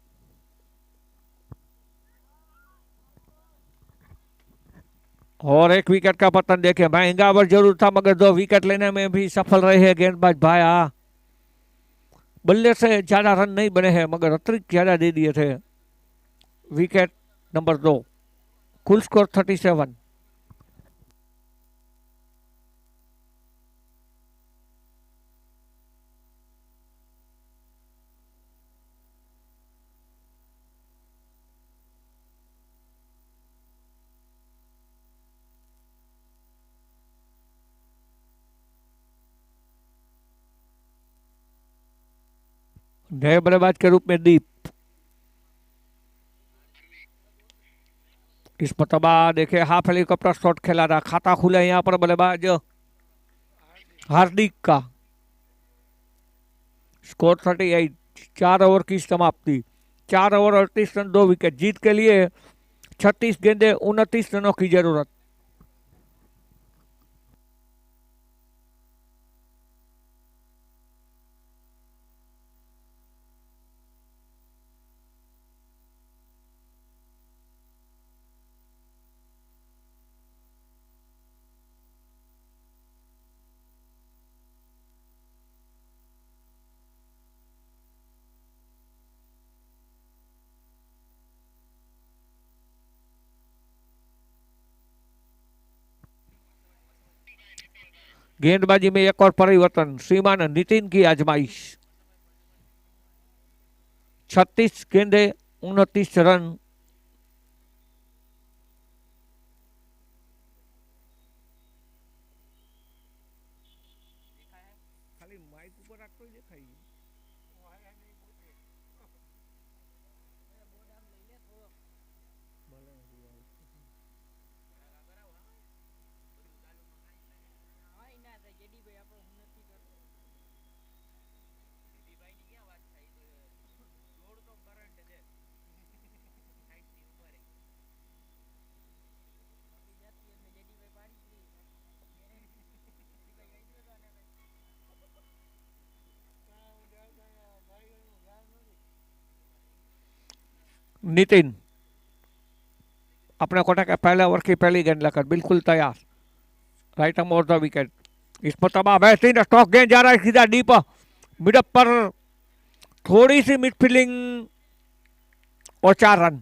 और एक विकेट का पतन देखे, महंगा ओवर जरूर था मगर 2 विकेट लेने में भी सफल रहे हैं गेंदबाज भाया। बल्ले से ज्यादा रन नहीं बने हैं मगर अतिरिक्त ज्यादा दे दिए थे। विकेट नंबर 2, कुल स्कोर 37। नए बल्लेबाज के रूप में दीप। इस मतबा देखे हाफ हेलीकॉप्टर शॉट खेला था, खाता खुला यहाँ पर बल्लेबाज हार्दिक का। स्कोर 38, 4 ओवर की समाप्ति, 4 ओवर 38 रन 2 विकेट। जीत के लिए 36 गेंदे 29 रनों की जरूरत। गेंदबाजी में एक और परिवर्तन, श्रीमान नितिन की आजमाइश। 36 गेंदे 29 रन। माइक ऊपर रख तो दिखाई હા એના તો જેડીભાઈ આપણો હું નથી કરતો જેડીભાઈ ની ક્યાં વાત થાય તો લોડ તો કરંટ છે 60 ની ઉંમરે બાકી જાતી એટલે જેડીભાઈ પાડી જ લી જેડીભાઈ કહી દો તો આને नितिन अपने कोटा के पहले ओवर की पहली गेंद लेकर बिल्कुल तैयार राइट ऑफ द विकेट इस पर तबाह बेहतरीन स्टॉक गेंद जा रहा है सीधा डीप मिडअप पर थोड़ी सी मिडफील्डिंग और 4 रन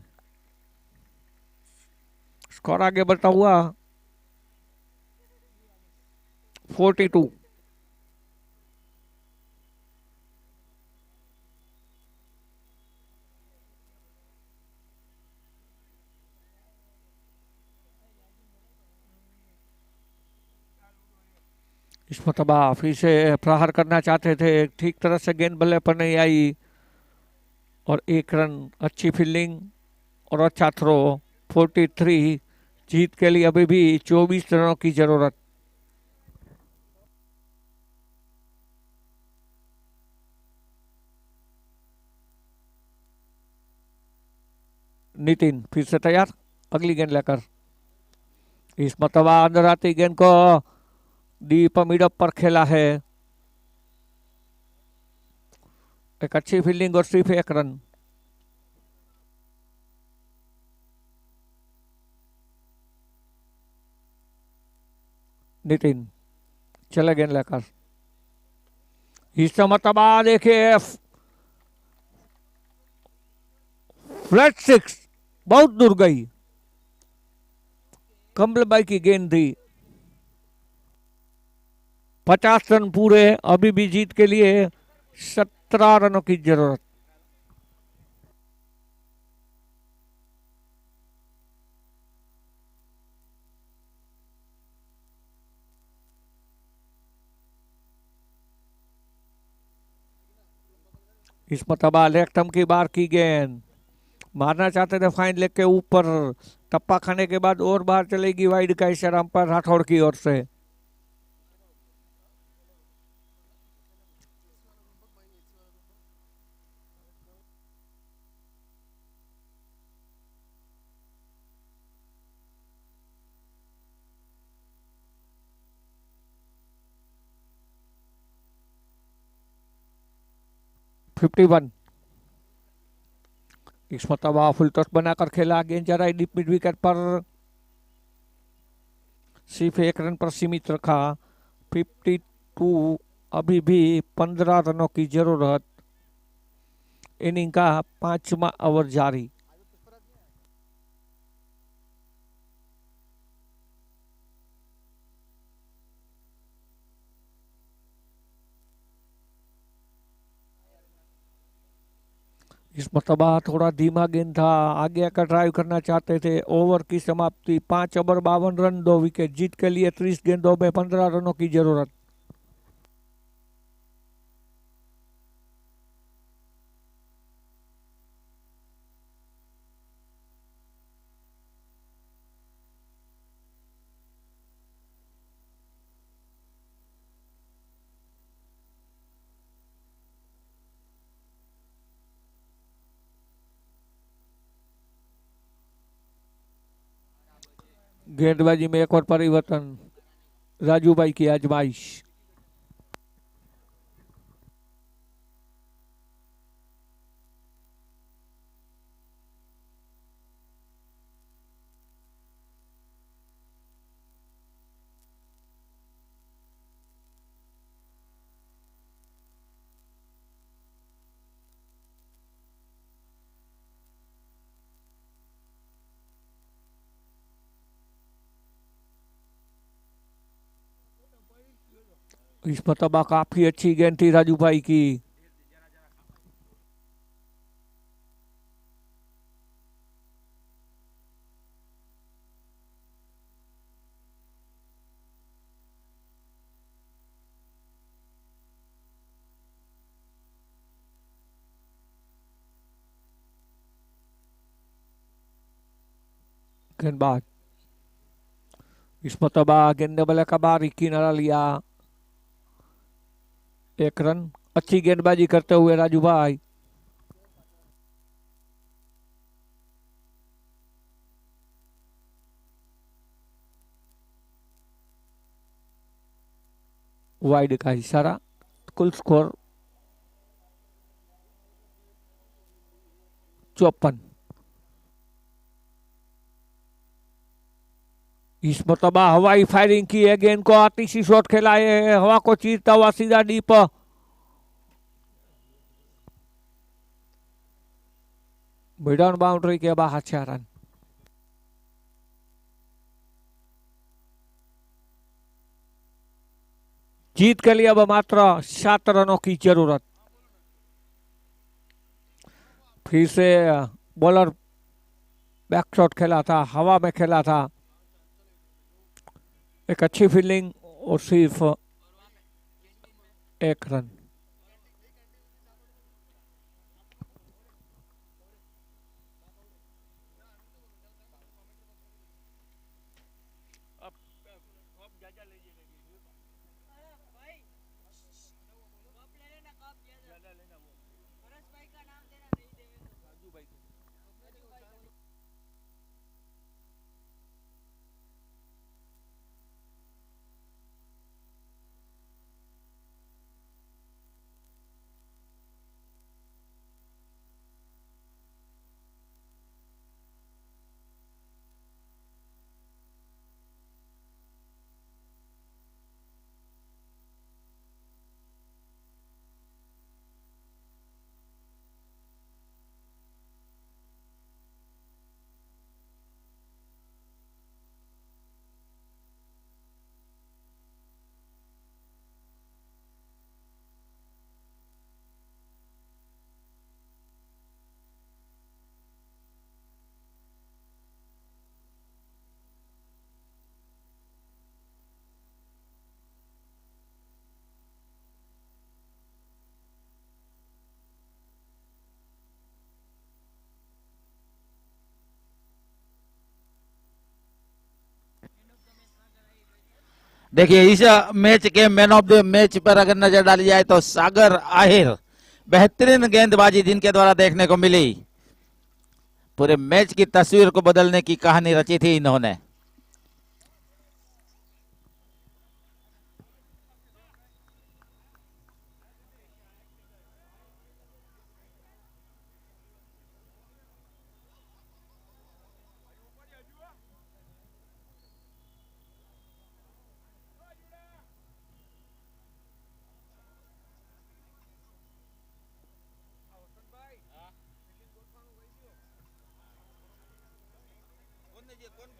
स्कोर आगे बढ़ता हुआ 42 इस मतबा फिर से प्रहार करना चाहते थे ठीक तरह से गेंद बल्ले पर नहीं आई और 1 रन अच्छी फील्डिंग और अच्छा थ्रो 43 जीत के लिए अभी भी 24 रनों की जरूरत नितिन फिर से तैयार अगली गेंद लेकर इस मतबा अंदर आती गेंद को डीप मिडअप पर खेला है एक अच्छी फील्डिंग और सिर्फ 1 रन नितिन चले गेंद लेकर इस मतबा देखिए फ्लैट 6 बहुत दूर गई कमलबाई की गेंद थी 50 रन पूरे अभी भी जीत के लिए 17 रनों की जरूरत इस मतबा लेफ्टम की बार की गेंद मारना चाहते थे फाइन लेग के ऊपर टप्पा खाने के बाद और बाहर चलेगी वाइड का इशारा अंपायर राठौड़ की ओर से फिफ्टी वन इस मतबा फुल टॉस बनाकर खेला गेंद जा रहा है डीप मिड विकेट पर सिर्फ 1 रन पर सीमित रखा 52 अभी भी 15 रनों की जरूरत इनिंग का 5वां ओवर जारी इस मतबा थोड़ा धीमा गेंद था आगे आकर ड्राइव करना चाहते थे ओवर की समाप्ति 5 ओवर 52 रन 2 विकेट जीत के लिए 30 गेंदों में 15 रनों की जरूरत गेंदबाजी में एक और परिवर्तन राजू भाई की आजमाइश इस मतबा काफी अच्छी गेंद थी राजू भाई की गेंदबाज इस मतबा गेंद बल्ले का बाहरी किनारा लिया, 1 रन। अच्छी गेंदबाजी करते हुए राजू भाई। वाइड का इशारा। कुल स्कोर 54। इस मतबा हवाई फायरिंग की है, गेंद को आतिशी शॉट खेला है, हवा को चीरता हुआ सीधा डीप। मिडन बाउंड्री के बाहर 6 रन। जीत के लिए अब मात्र 7 रनों की जरूरत। फिर से बॉलर बैकशॉट खेला था, हवा में खेला था, एक अच्छी फील्डिंग और सिर्फ 1 रन। देखिए इस मैच के मैन ऑफ द मैच पर अगर नजर डाली जाए तो सागर आहिर, बेहतरीन गेंदबाजी जिनके द्वारा देखने को मिली, पूरे मैच की तस्वीर को बदलने की कहानी रची थी इन्होंने।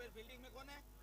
फील्डिंग में कौन है?